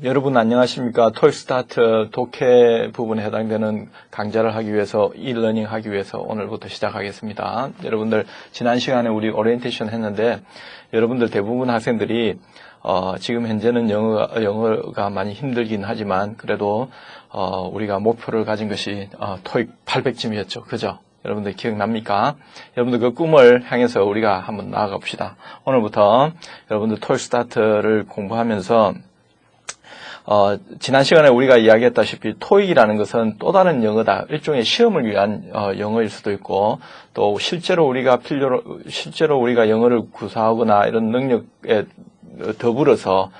여러분 안녕하십니까? 톨스타트 독해 부분에 해당되는 강좌를 하기 위해서, e-러닝 하기 위해서 오늘부터 시작하겠습니다. 여러분들 지난 시간에 우리 오리엔테이션 했는데 여러분들 대부분 학생들이 지금 현재는 영어가 많이 힘들긴 하지만 그래도 우리가 목표를 가진 것이 토익 800점이었죠. 그죠? 여러분들 기억납니까? 여러분들 그 꿈을 향해서 우리가 한번 나아가 봅시다. 오늘부터 여러분들 톨스타트를 공부하면서 지난 시간에 우리가 이야기했다시피 토익이라는 것은 또 다른 영어다. 일종의 시험을 위한 영어일 수도 있고, 또 실제로 우리가 영어를 구사하거나 이런 능력에 더불어서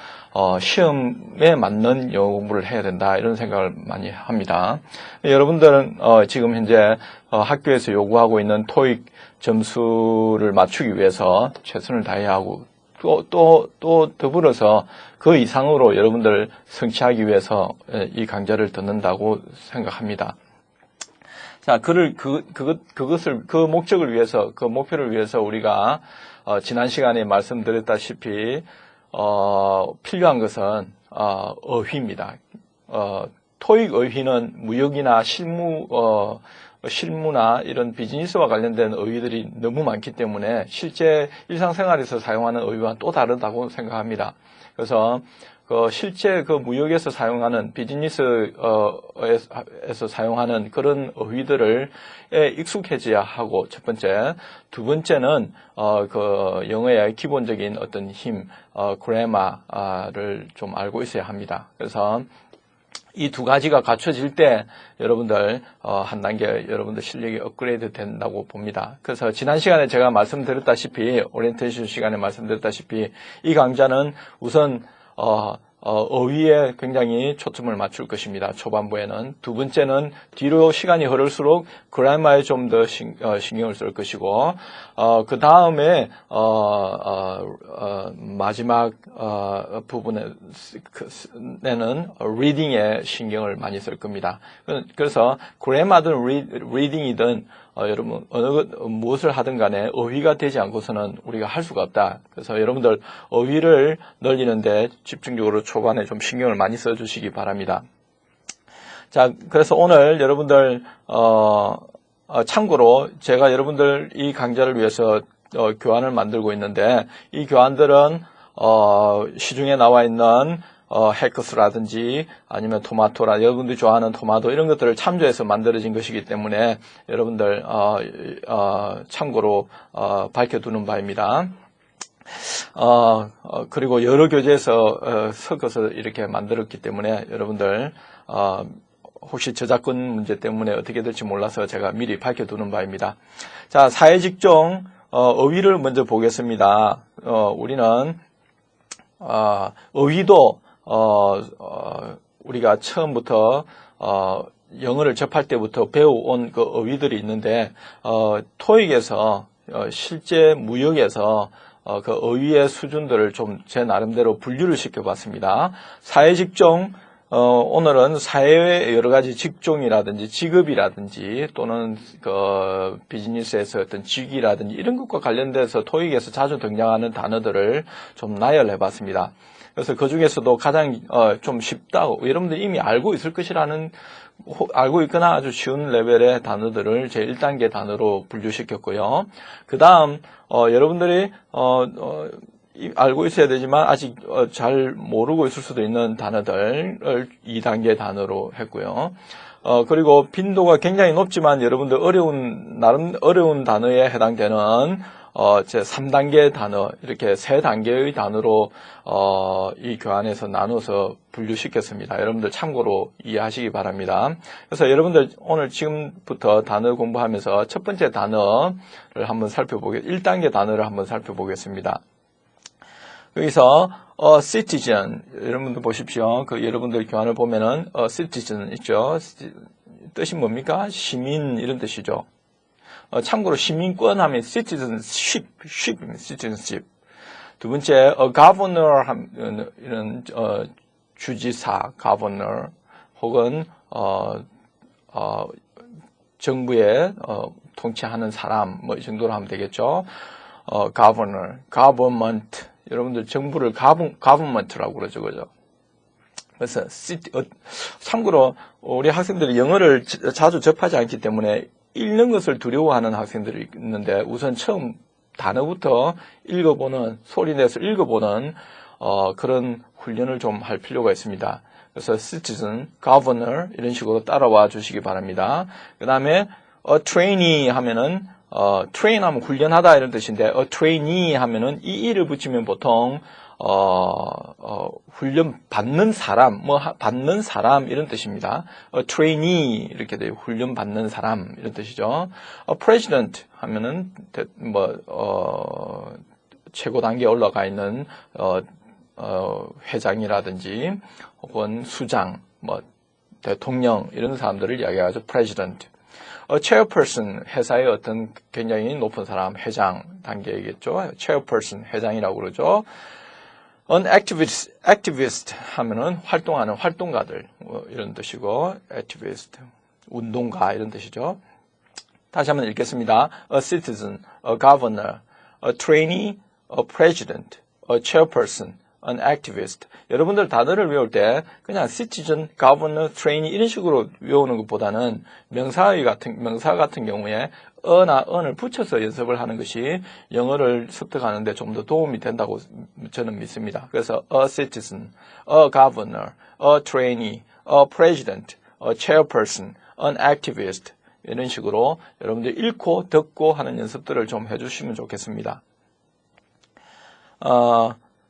시험에 맞는 영어 공부를 해야 된다. 이런 생각을 많이 합니다. 여러분들은 지금 현재 학교에서 요구하고 있는 토익 점수를 맞추기 위해서 최선을 다해야 하고, 또 더불어서 그 이상으로 여러분들 성취하기 위해서 이 강좌를 듣는다고 생각합니다. 자, 그 목적을 위해서, 그 목표를 위해서 우리가, 지난 시간에 말씀드렸다시피, 필요한 것은, 어휘입니다. 토익 어휘는 무역이나 실무나 이런 비즈니스와 관련된 어휘들이 너무 많기 때문에 실제 일상생활에서 사용하는 어휘와 또 다르다고 생각합니다. 그래서 실제 무역에서 사용하는 비즈니스에서 사용하는 그런 어휘들을 익숙해져야 하고, 첫 번째. 두 번째는 영어의 기본적인 어떤 힘, 그래마를 좀 알고 있어야 합니다. 그래서 이 두 가지가 갖춰질 때 여러분들 한 단계 여러분들 실력이 업그레이드 된다고 봅니다. 그래서 지난 시간에 제가 말씀드렸다시피, 오리엔테이션 시간에 말씀드렸다시피 이 강좌는 우선 어휘에 굉장히 초점을 맞출 것입니다. 초반부에는. 두 번째는 뒤로 시간이 흐를수록 그래마에 좀 더 신경을 쓸 것이고, 그 다음에 마지막 부분에는 리딩에 신경을 많이 쓸 겁니다. 그래서 그래마든 리딩이든 여러분 무엇을 하든 간에 어휘가 되지 않고서는 우리가 할 수가 없다. 그래서 여러분들 어휘를 늘리는데 집중적으로 초반에 좀 신경을 많이 써주시기 바랍니다. 자, 그래서 오늘 여러분들 참고로 제가 여러분들 이 강좌를 위해서 교환을 만들고 있는데, 이 교환들은 시중에 나와 있는 헬크스라든지 아니면 토마토라, 여러분들이 좋아하는 토마토 이런 것들을 참조해서 만들어진 것이기 때문에 여러분들 참고로 밝혀두는 바입니다. 그리고 여러 교재에서 섞어서 이렇게 만들었기 때문에 여러분들 혹시 저작권 문제 때문에 어떻게 될지 몰라서 제가 미리 밝혀두는 바입니다. 자, 사회직종 어휘를 먼저 보겠습니다. 우리는 어휘도 우리가 처음부터 영어를 접할 때부터 배워온 그 어휘들이 있는데, 토익에서 실제 무역에서 그 어휘의 수준들을 좀 제 나름대로 분류를 시켜봤습니다. 사회직종, 오늘은 사회의 여러 가지 직종이라든지 직업이라든지 또는 비즈니스에서 어떤 직위라든지 이런 것과 관련돼서 토익에서 자주 등장하는 단어들을 좀 나열해봤습니다. 그래서 그 중에서도 가장 좀 쉽다고, 여러분들이 이미 알고 있을 것이라는, 알고 있거나 아주 쉬운 레벨의 단어들을 제 1단계 단어로 분류시켰고요. 그 다음 여러분들이 알고 있어야 되지만 아직 잘 모르고 있을 수도 있는 단어들을 2단계 단어로 했고요. 그리고 빈도가 굉장히 높지만 여러분들 나름 어려운 단어에 해당되는 제 3단계 단어, 이렇게 3단계의 단어로 이 교환에서 나눠서 분류시켰습니다. 여러분들 참고로 이해하시기 바랍니다. 그래서 여러분들 오늘 지금부터 단어 공부하면서 첫 번째 단어를 한번 1단계 단어를 한번 살펴보겠습니다. 여기서 citizen, 여러분들 보십시오. 여러분들 교환을 보면은 citizen 있죠. 뜻이 뭡니까? 시민 이런 뜻이죠. 참고로 시민권 하면 citizenship. 두 번째 governor 하면 이런 주지사, governor 혹은 정부의 통치하는 사람 뭐 이 정도로 하면 되겠죠. governor, government. 여러분들 정부를 government라고 그러죠, 그죠? 그래서 참고로 우리 학생들이 영어를 자주 접하지 않기 때문에 읽는 것을 두려워하는 학생들이 있는데 우선 처음 단어부터 읽어보는, 소리 내서 읽어보는 그런 훈련을 좀 할 필요가 있습니다. 그래서 citizen, governor 이런 식으로 따라와 주시기 바랍니다. 그 다음에 a trainee 하면은 train 하면 훈련하다 이런 뜻인데 a trainee 하면은 이를 붙이면 보통 훈련 받는 사람, 받는 사람 이런 뜻입니다. a trainee 이렇게 돼요. 훈련 받는 사람 이런 뜻이죠. a president 하면은 최고 단계에 올라가 있는 회장이라든지 혹은 수장, 대통령 이런 사람들을 이야기하죠. president. chairperson, 회사의 어떤 굉장히 높은 사람, 회장 단계이겠죠. chairperson, 회장이라고 그러죠. an activist 하면은 활동하는 활동가들 이런 뜻이고, activist, 운동가 이런 뜻이죠. 다시 한번 읽겠습니다. a citizen, a governor, a trainee, a president, a chairperson, an activist. 여러분들 단어를 외울 때 그냥 citizen, governor, trainee 이런 식으로 외우는 것보다는 명사 같은 경우에 어나 언을 붙여서 연습을 하는 것이 영어를 습득하는 데 좀 더 도움이 된다고 저는 믿습니다. 그래서 a citizen, a governor, a trainee, a president, a chairperson, an activist 이런 식으로 여러분들 읽고 듣고 하는 연습들을 좀 해주시면 좋겠습니다.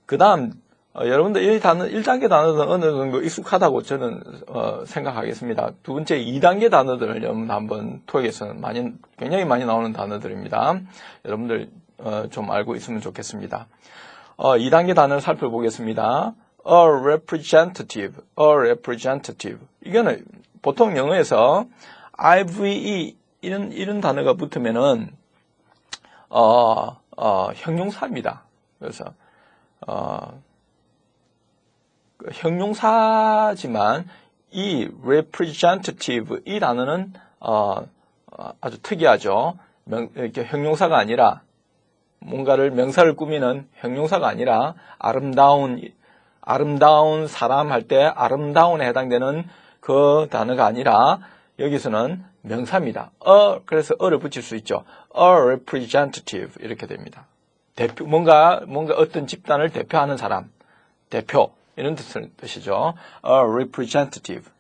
그 다음, 여러분들 1단계 단어들은 어느 정도 익숙하다고 저는 생각하겠습니다. 두 번째 2단계 단어들을 한번 토익에서는 굉장히 많이 나오는 단어들입니다. 여러분들 좀 알고 있으면 좋겠습니다. 2단계 단어를 살펴보겠습니다. a representative. 이거는 보통 영어에서 IVE 이런 단어가 붙으면은 형용사입니다. 그래서 형용사지만 이 representative 이 단어는 아주 특이하죠. 이렇게 형용사가 아니라 뭔가를 명사를 꾸미는 형용사가 아니라 아름다운 사람 할 때 아름다운에 해당되는 그 단어가 아니라 여기서는 명사입니다. 그래서 어를 붙일 수 있죠. a representative 이렇게 됩니다. 대표 뭔가 어떤 집단을 대표하는 사람, 대표 이런 뜻이죠. a representative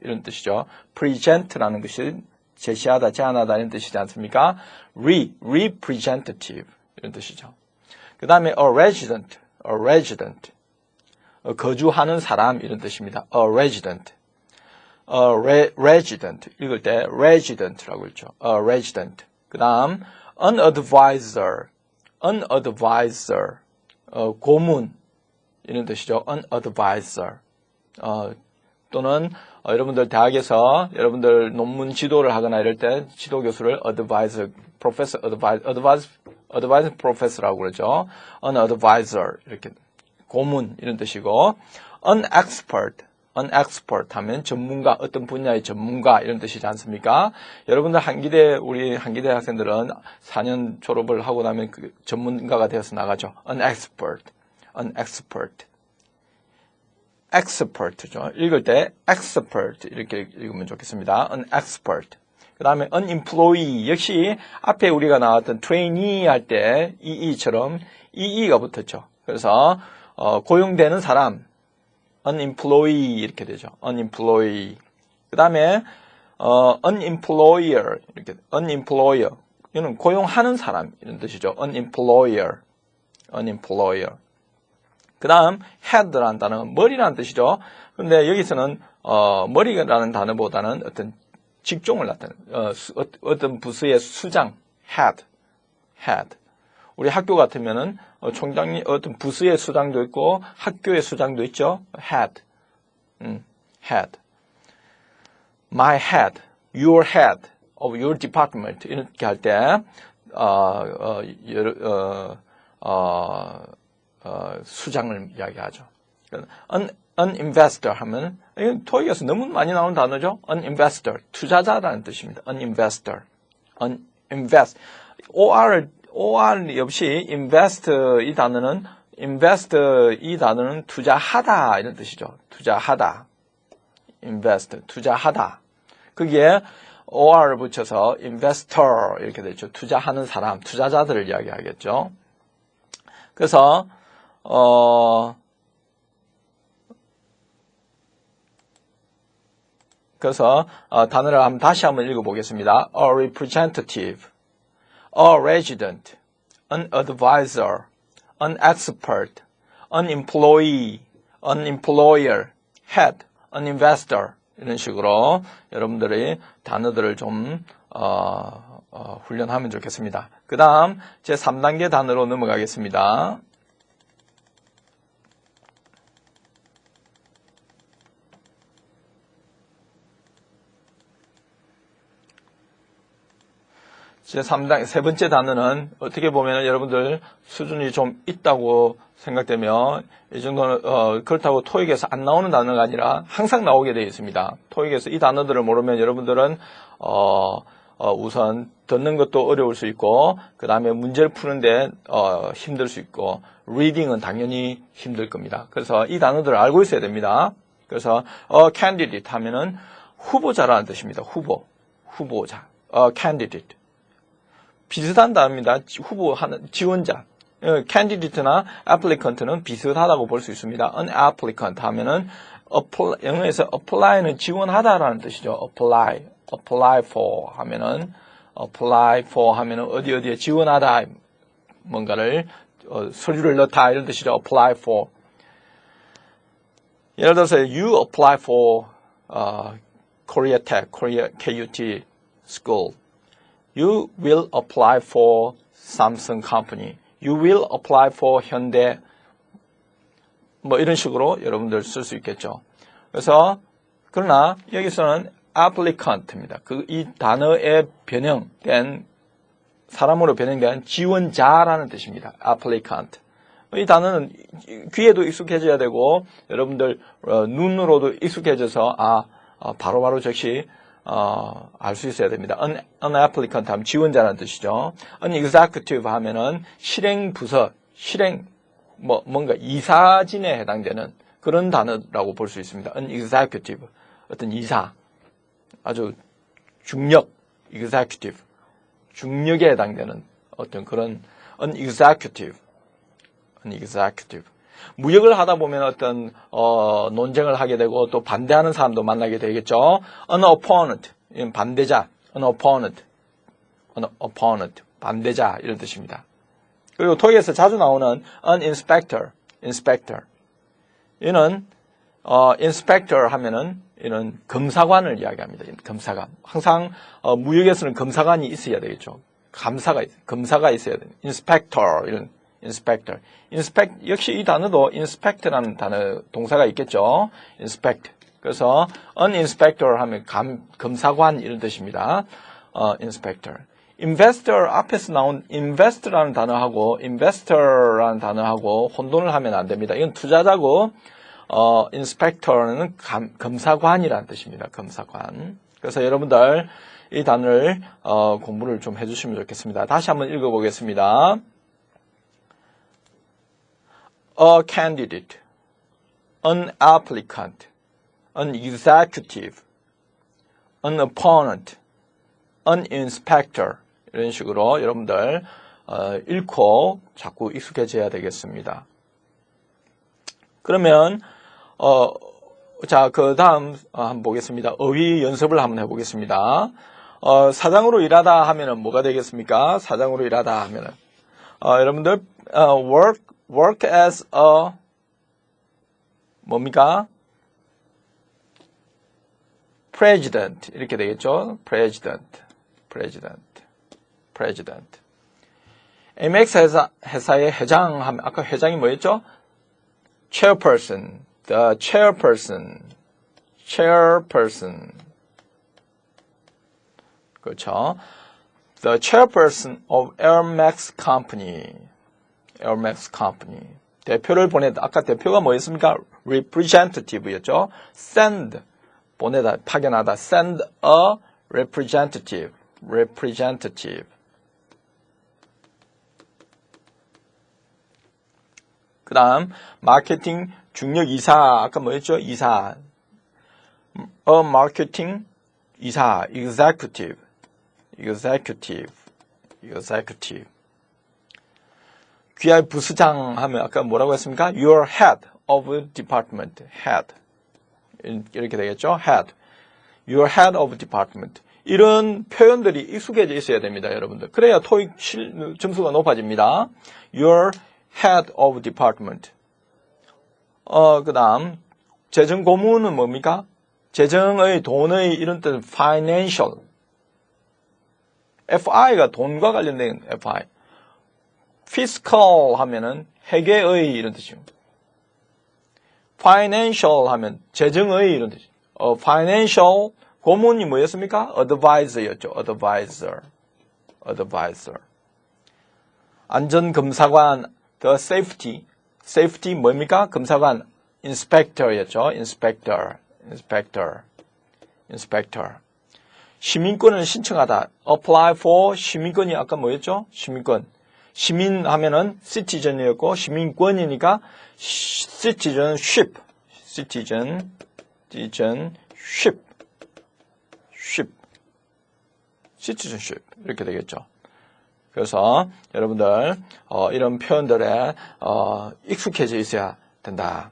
이런 뜻이죠. present라는 것이 제시하다, 제안하다 이런 뜻이지 않습니까? representative 이런 뜻이죠. 그 다음에 a resident 거주하는 사람 이런 뜻입니다. a resident 읽을 때 resident라고 읽죠. a resident. 그 다음 an advisor 고문 이런 뜻이죠. an advisor 또는 여러분들 대학에서 여러분들 논문 지도를 하거나 이럴 때 지도 교수를 advisor professor라고 그러죠. an advisor 이렇게 고문 이런 뜻이고 an expert 하면 전문가, 어떤 분야의 전문가 이런 뜻이지 않습니까? 여러분들 우리 한기대 학생들은 4년 졸업을 하고 나면 그 전문가가 되어서 나가죠. an expert죠. 읽을 때 expert 이렇게 읽으면 좋겠습니다. an expert. 그 다음에 an employee 역시 앞에 우리가 나왔던 trainee 할 때 EE처럼 EE가 붙었죠. 그래서 고용되는 사람 an employee 이렇게 되죠. an employee. 그 다음에 an employer 이렇게 이는 고용하는 사람 이런 뜻이죠. an employer. 그 다음 head라는 단어는 머리라는 뜻이죠. 그런데 여기서는 머리라는 단어보다는 어떤 직종을 나타내는 어떤 부서의 수장 head. 우리 학교 같으면은 총장님 어떤 부서의 수장도 있고 학교의 수장도 있죠. head. My head, your head of your department 이렇게 할 때 수장을 이야기하죠. an investor 하면 이건 토익에서 너무 많이 나오는 단어죠. an investor 투자자라는 뜻입니다. an investor, invest OR 없이 invest 이 단어는 invest 이 단어는 투자하다 이런 뜻이죠. 투자하다. invest 투자하다. 그게 or 붙여서 investor 이렇게 되죠. 투자하는 사람, 투자자들을 이야기하겠죠. 그래서 단어를 다시 한번 읽어보겠습니다. A representative, a resident, an advisor, an expert, an employee, an employer, head, an investor 이런 식으로 여러분들이 단어들을 좀 훈련하면 좋겠습니다. 그 다음 제 3단계 단어로 넘어가겠습니다. 제 3단, 세 번째 단어는 어떻게 보면 여러분들 수준이 좀 있다고 생각되면 이 정도는, 그렇다고 토익에서 안 나오는 단어가 아니라 항상 나오게 되어 있습니다. 토익에서 이 단어들을 모르면 여러분들은, 우선 듣는 것도 어려울 수 있고, 그 다음에 문제를 푸는데, 힘들 수 있고, 리딩은 당연히 힘들 겁니다. 그래서 이 단어들을 알고 있어야 됩니다. 그래서, candidate 하면은 후보자라는 뜻입니다. 후보자. candidate. 비슷한 단어입니다. 후보하는 지원자. candidate나 applicant는 비슷하다고 볼 수 있습니다. an applicant 하면은 영어에서 apply는 지원하다라는 뜻이죠. apply for 하면은 어디에 지원하다 뭔가를 서류를 넣다 이런 뜻이죠. apply for. 예를 들어서 you apply for Korea Tech, Korea KUT school. You will apply for Samsung company. You will apply for 현대. 뭐 이런 식으로 여러분들 쓸 수 있겠죠. 그래서 그러나 여기서는 applicant입니다. 이 단어에 변형된 사람으로 변형된 지원자라는 뜻입니다. applicant. 이 단어는 귀에도 익숙해져야 되고 여러분들 눈으로도 익숙해져서 바로바로 즉시 알 수 있어야 됩니다. an applicant 하면 지원자라는 뜻이죠. an executive 하면은 실행부서, 뭔가 이사진에 해당되는 그런 단어라고 볼 수 있습니다. an executive. 어떤 이사. 아주 중력, executive. 중력에 해당되는 어떤 그런 an executive. 무역을 하다 보면 어떤 논쟁을 하게 되고 또 반대하는 사람도 만나게 되겠죠. an opponent, 반대자, an opponent, 반대자 이런 뜻입니다. 그리고 토익에서 자주 나오는 an inspector. 이는 inspector 하면은 이는 검사관을 이야기합니다. 검사관. 항상 무역에서는 검사관이 있어야 되겠죠. 검사가 있어야 돼요. inspector 이런. inspector. 역시 이 단어도 inspect라는 단어, 동사가 있겠죠. inspect. 그래서 an inspector 하면 검사관 이런 뜻입니다. inspector. investor 앞에서 나온 invest라는 단어하고 investor라는 단어하고 혼돈을 하면 안 됩니다. 이건 투자자고 inspector는 검사관이라는 뜻입니다. 검사관. 그래서 여러분들 이 단어를 공부를 좀 해주시면 좋겠습니다. 다시 한번 읽어보겠습니다. A candidate, an applicant, an executive, an opponent, an inspector 이런 식으로 여러분들 읽고 자꾸 익숙해져야 되겠습니다. 그러면 자, 그 다음 한번 보겠습니다. 어휘 연습을 한번 해보겠습니다. 사장으로 일하다 하면은 뭐가 되겠습니까? 사장으로 일하다 하면은 여러분들 work as a 뭡니까? president 이렇게 되겠죠. president. MX 회사의 회장 하면 아까 회장이 뭐였죠? chairperson. The chairperson. 그렇죠. The chairperson of Airmax Company. 대표를 보내다. 아까 대표가 뭐였습니까? representative였죠. send. 보내다, 파견하다. send a representative. 그 다음 마케팅 중력 이사, 아까 뭐였죠? 이사. 마케팅 이사, executive. QI 부수장 하면 아까 뭐라고 했습니까? Your head of department. head. 이렇게 되겠죠? head. Your head of department. 이런 표현들이 익숙해져 있어야 됩니다, 여러분들. 그래야 토익 점수가 높아집니다. Your head of department. 그 다음, 재정 고문은 뭡니까? 재정의, 돈의 이런 뜻은 financial. FI가 돈과 관련된 FI. fiscal 하면은 회계의 이런 뜻입니다. financial 하면 재정의 이런 뜻입니다. financial 고문이 뭐였습니까? advisor였죠. advisor. 안전검사관, the safety 뭡니까? 검사관, inspector였죠. inspector. 시민권을 신청하다. apply for 시민권이 아까 뭐였죠? 시민권. 시민 하면은 citizen이었고 시민권이니까 citizenship 이렇게 되겠죠. 그래서 여러분들 이런 표현들에 익숙해져 있어야 된다.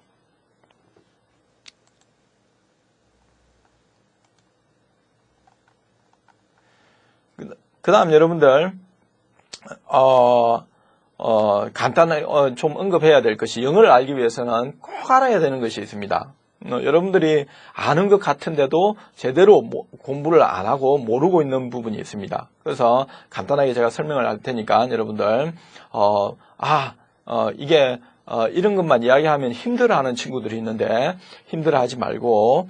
그 다음 여러분들 간단하게 좀 언급해야 될 것이 영어를 알기 위해서는 꼭 알아야 되는 것이 있습니다. 여러분들이 아는 것 같은데도 제대로 공부를 안 하고 모르고 있는 부분이 있습니다. 그래서 간단하게 제가 설명을 할 테니까 여러분들 이게 이런 것만 이야기하면 힘들어하는 친구들이 있는데 힘들어하지 말고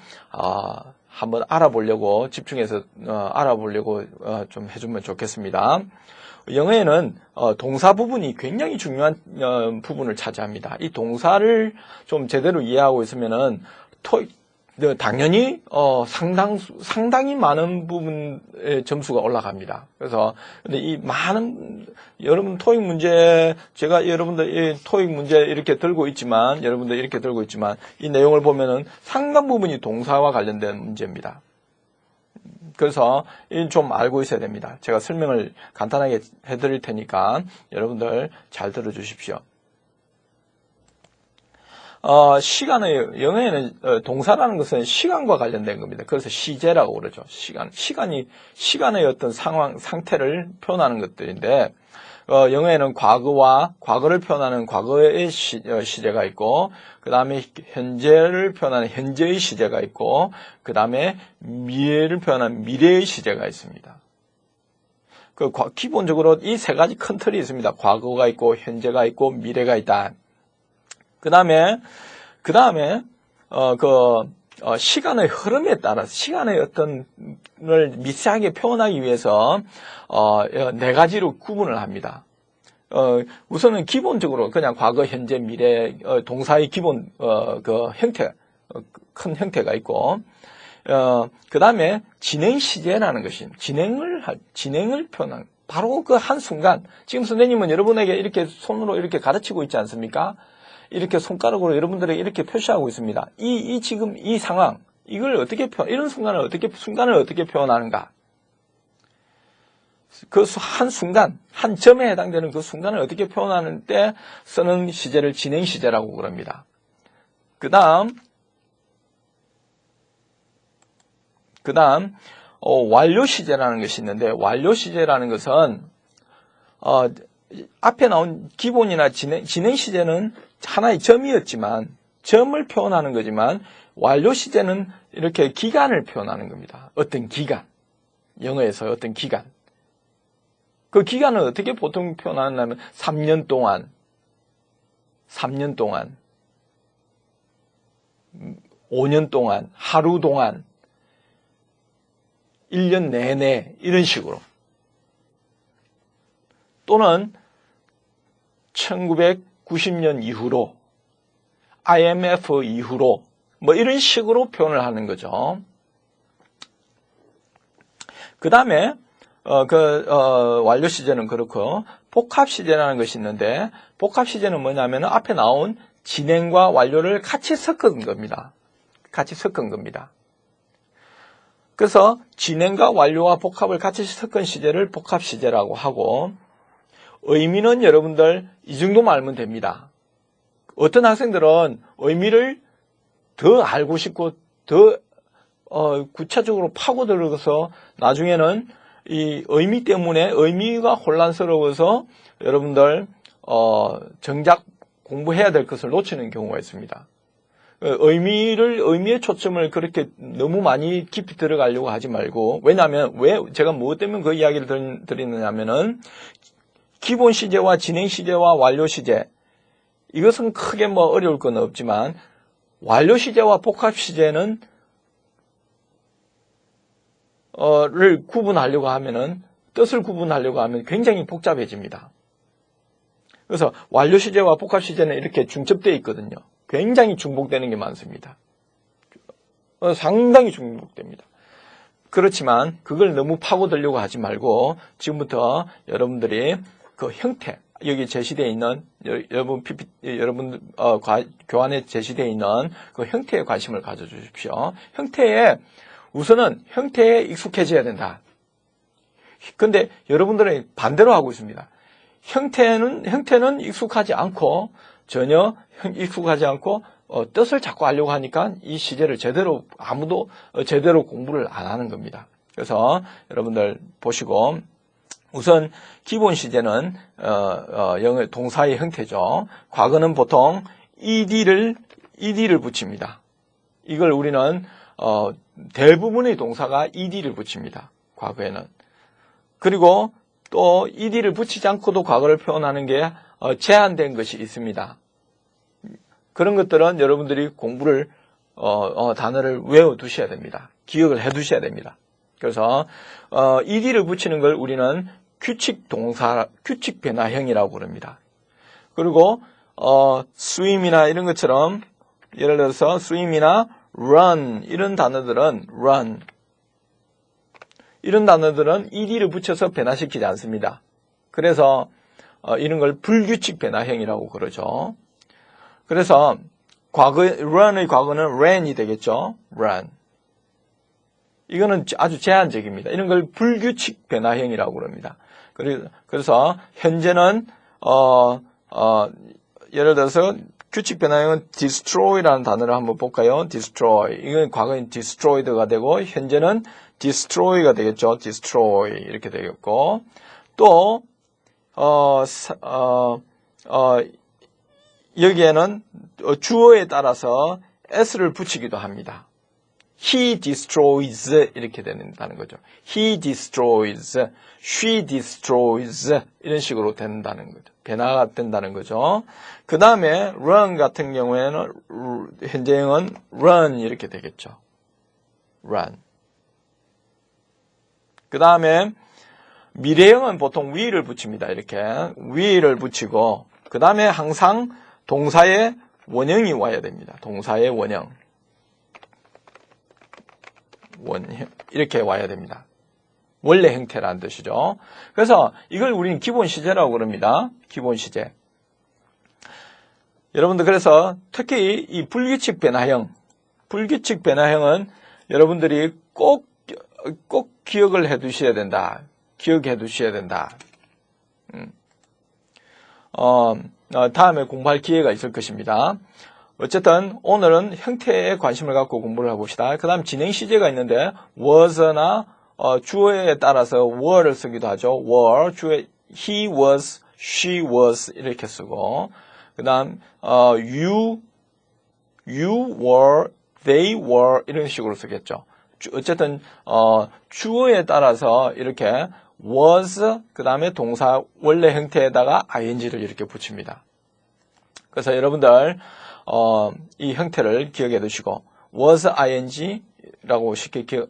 한번 알아보려고 집중해서 알아보려고 좀 해주면 좋겠습니다. 영어에는 동사 부분이 굉장히 중요한 부분을 차지합니다. 이 동사를 좀 제대로 이해하고 있으면은 당연히 상당히 많은 부분의 점수가 올라갑니다. 그래서 근데 이 많은 여러분 토익 문제 제가 여러분들 토익 문제 이렇게 들고 있지만 여러분들 이렇게 들고 있지만 이 내용을 보면은 상당 부분이 동사와 관련된 문제입니다. 그래서 좀 알고 있어야 됩니다. 제가 설명을 간단하게 해드릴 테니까 여러분들 잘 들어주십시오. 영어에는 동사라는 것은 시간과 관련된 겁니다. 그래서 시제라고 그러죠. 시간의 어떤 상태를 표현하는 것들인데, 영어에는 과거를 표현하는 과거의 시제가 있고, 그 다음에 현재를 표현하는 현재의 시제가 있고, 그 다음에 미래를 표현하는 미래의 시제가 있습니다. 기본적으로 이 세 가지 큰 틀이 있습니다. 과거가 있고, 현재가 있고, 미래가 있다. 그 다음에 시간의 흐름에 따라서 시간의 어떤 걸 미세하게 표현하기 위해서 네 가지로 구분을 합니다. 우선은 기본적으로 그냥 과거, 현재, 미래 동사의 기본 큰 형태가 있고, 그 다음에 진행 시제라는 것이 진행을 표현하는 바로 그 한순간. 지금 선생님은 여러분에게 이렇게 손으로 이렇게 가르치고 있지 않습니까? 이렇게 손가락으로 여러분들에게 이렇게 표시하고 있습니다. 지금 이 상황, 이걸 이런 순간을 어떻게 표현하는가? 그 한순간, 한 점에 해당되는 그 순간을 어떻게 표현하는 때 쓰는 시제를 진행 시제라고 그럽니다. 그 다음, 완료 시제라는 것이 있는데, 완료 시제라는 것은, 앞에 나온 기본이나 진행 시제는 하나의 점이었지만, 점을 표현하는 거지만, 완료 시제는 이렇게 기간을 표현하는 겁니다. 어떤 기간. 영어에서 어떤 기간. 그 기간을 어떻게 보통 표현하냐면, 3년 동안, 5년 동안, 하루 동안, 1년 내내, 이런 식으로. 또는 1990년 이후로, IMF 이후로, 이런 식으로 표현을 하는 거죠. 그 다음에, 완료 시제는 그렇고, 복합 시제라는 것이 있는데, 복합 시제는 뭐냐면 앞에 나온 진행과 완료를 같이 섞은 겁니다. 같이 섞은 겁니다. 그래서 진행과 완료와 복합을 같이 섞은 시제를 복합 시제라고 하고, 의미는 여러분들 이 정도만 알면 됩니다. 어떤 학생들은 의미를 더 알고 싶고 더 구체적으로 파고 들어가서 나중에는 이 의미 때문에 의미가 혼란스러워서 여러분들 정작 공부해야 될 것을 놓치는 경우가 있습니다. 의미의 초점을 그렇게 너무 많이 깊이 들어가려고 하지 말고, 왜냐하면 왜 제가 무엇 때문에 그 이야기를 드리느냐면은 기본 시제와 진행 시제와 완료 시제, 이것은 크게 뭐 어려울 건 없지만 완료 시제와 복합 시제는 를 구분하려고 하면은, 뜻을 구분하려고 하면 굉장히 복잡해집니다. 그래서 완료 시제와 복합 시제는 이렇게 중첩되어 있거든요. 굉장히 중복되는 게 많습니다. 상당히 중복됩니다. 그렇지만 그걸 너무 파고들려고 하지 말고 지금부터 여러분들이 그 형태, 여기 제시되어 있는 여러분 교환에 제시되어 있는 그 형태에 관심을 가져주십시오. 우선은 형태에 익숙해져야 된다. 근데 여러분들은 반대로 하고 있습니다. 형태는 익숙하지 않고, 전혀 익숙하지 않고 뜻을 자꾸 하려고 하니까 이 시제를 아무도 제대로 공부를 안 하는 겁니다. 그래서 여러분들 보시고, 우선 기본 시제는 영어 동사의 형태죠. 과거는 보통 ed를 붙입니다. 이걸 우리는 대부분의 동사가 ed를 붙입니다. 과거에는. 그리고 또 ed를 붙이지 않고도 과거를 표현하는 게 제한된 것이 있습니다. 그런 것들은 여러분들이 공부를 단어를 외워두셔야 됩니다. 기억을 해두셔야 됩니다. 그래서 ed를 붙이는 걸 우리는 규칙 변화형이라고 그럽니다. 그리고 swim이나 이런 것처럼, 예를 들어서 swim이나 run 이런 단어들은 ed를 붙여서 변화시키지 않습니다. 그래서 이런 걸 불규칙 변화형이라고 그러죠. 그래서 run의 과거는 ran이 되겠죠. run. 이거는 아주 제한적입니다. 이런 걸 불규칙 변화형이라고 그럽니다. 그래서 현재는 예를 들어서 규칙 변화형은 destroy라는 단어를 한번 볼까요? destroy. 이건 과거엔 destroyed가 되고 현재는 destroy가 되겠죠. destroy 이렇게 되겠고, 또 여기에는 주어에 따라서 s를 붙이기도 합니다. He destroys 이렇게 된다는 거죠. He destroys, she destroys 이런 식으로 된다는 거죠. 변화가 된다는 거죠. 그 다음에 run 같은 경우에는 현재형은 run 이렇게 되겠죠. run. 그 다음에 미래형은 보통 will을 붙입니다. 이렇게 will을 붙이고, 그 다음에 항상 동사의 원형이 와야 됩니다. 동사의 원형 이렇게 와야 됩니다. 원래 형태라는 뜻이죠. 그래서 이걸 우리는 기본 시제라고 그럽니다. 기본 시제. 여러분들 그래서 특히 이 불규칙 변화형은 여러분들이 꼭 기억을 해 두셔야 된다. 기억해 두셔야 된다. 다음에 공부할 기회가 있을 것입니다. 어쨌든 오늘은 형태에 관심을 갖고 공부를 해봅시다. 그 다음 진행 시제가 있는데 was나 주어에 따라서 were를 쓰기도 하죠. were, 주어에 he was, she was 이렇게 쓰고, 그 다음 you were, they were 이런 식으로 쓰겠죠. 어쨌든 주어에 따라서 이렇게 was, 그 다음에 동사 원래 형태에다가 ing를 이렇게 붙입니다. 그래서 여러분들 이 형태를 기억해 두시고 was ing라고 쉽게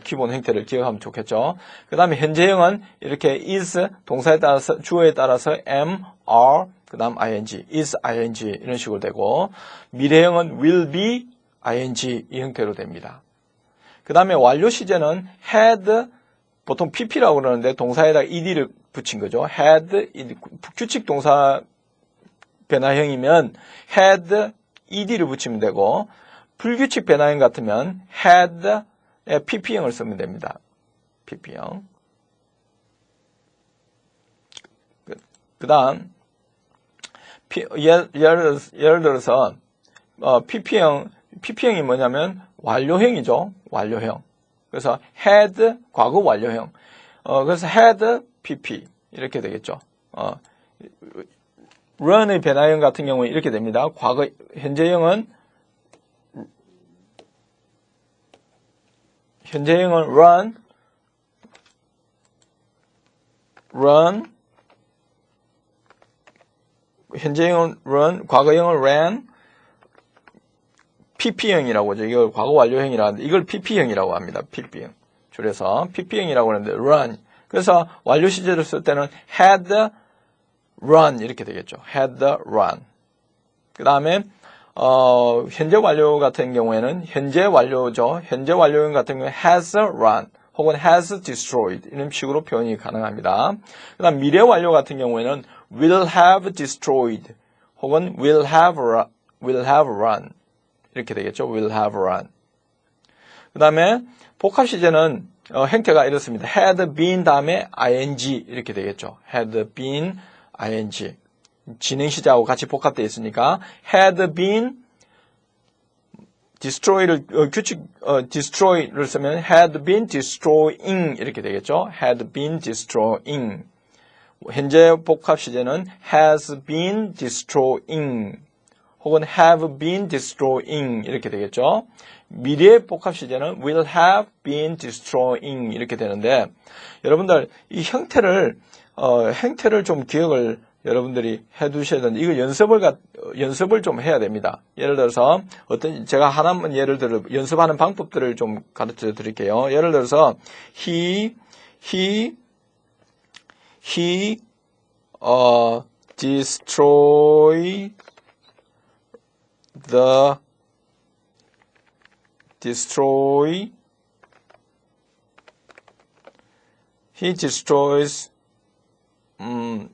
기본 형태를 기억하면 좋겠죠. 그 다음에 현재형은 이렇게 is 동사에 따라서 주어에 따라서 am, are, 그 다음 ing, is ing 이런 식으로 되고, 미래형은 will be ing 이 형태로 됩니다. 그 다음에 완료 시제는 had, 보통 pp라고 그러는데 동사에다가 ed를 붙인 거죠. had, 규칙 동사 변화형이면 had, ed를 붙이면 되고, 불규칙 변화형 같으면 had, pp형을 쓰면 됩니다. pp형. 그 다음, 예를 들어서, pp형이 뭐냐면 완료형이죠. 완료형. 그래서 had, 과거 완료형. 그래서 had, pp. 이렇게 되겠죠. run의 변화형 같은 경우는 이렇게 됩니다. 과거, 현재형은 run, 현재형은 run, 과거형은 ran, pp형이라고 하죠. 이걸 과거 완료형이라고 하는데 이걸 pp형이라고 합니다. pp형. 줄여서 pp형이라고 하는데 run. 그래서 완료 시제를 쓸 때는 had run 이렇게 되겠죠. had run. 그 다음에 현재 완료 같은 경우에는 현재 완료죠. 현재 완료형 같은 경우에 has run 혹은 has destroyed 이런 식으로 표현이 가능합니다. 그 다음 미래 완료 같은 경우에는 will have destroyed 혹은 will have run 이렇게 되겠죠. will have run. 그 다음에 복합 시제는 행태가 이렇습니다. had been 다음에 ing 이렇게 되겠죠. had been ing. 진행 시제하고 같이 복합되어 있으니까 had been destroy를 destroy를 쓰면 had been destroying 이렇게 되겠죠. had been destroying. 현재 복합 시제는 has been destroying 혹은 have been destroying 이렇게 되겠죠. 미래 복합 시제는 will have been destroying 이렇게 되는데 여러분들 이 행태를 좀 기억을 여러분들이 해 두셔야 되는데 이거 연습을 좀 해야 됩니다. 예를 들어서 제가 하나만 예를 들어 연습하는 방법들을 좀 가르쳐 드릴게요. 예를 들어서 he destroy he destroys a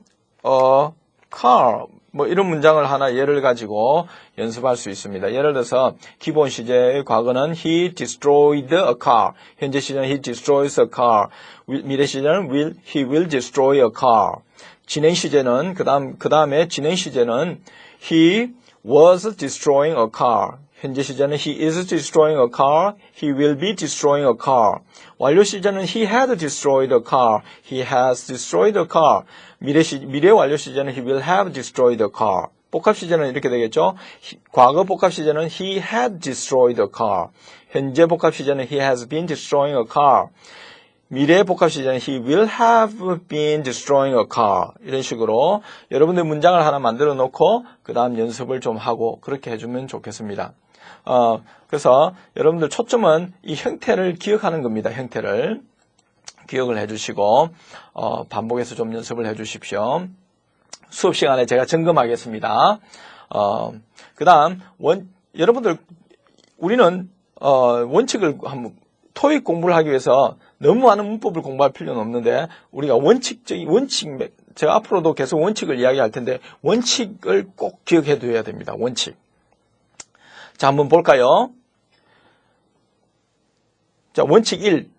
car. 뭐 이런 문장을 하나 예를 가지고 연습할 수 있습니다. 예를 들어서 기본 시제의 과거는 he destroyed a car. 현재 시제는 he destroys a car. 미래 시제는 he will destroy a car. 진행 시제는 그다음에 진행 시제는 he was destroying a car. 현재 시제는 he is destroying a car. He will be destroying a car. 완료 시제는 he had destroyed a car. He has destroyed a car. 미래 완료 시제는 he will have destroyed a car. 복합 시제는 이렇게 되겠죠. 과거 복합 시제는 he had destroyed a car. 현재 복합 시제는 he has been destroying a car. 미래 복합 시제는 he will have been destroying a car. 이런 식으로 여러분들 문장을 하나 만들어 놓고 그 다음 연습을 좀 하고 그렇게 해주면 좋겠습니다. 그래서 여러분들 초점은 이 형태를 기억하는 겁니다. 형태를 기억을 해주시고 반복해서 좀 연습을 해주십시오. 수업 시간에 제가 점검하겠습니다. 그 다음 여러분들 우리는 원칙을 한번 토익 공부를 하기 위해서 너무 많은 문법을 공부할 필요는 없는데 우리가 제가 앞으로도 계속 원칙을 이야기할 텐데 원칙을 꼭 기억해 두어야 됩니다. 원칙. 자, 한번 볼까요? 자, 원칙 1.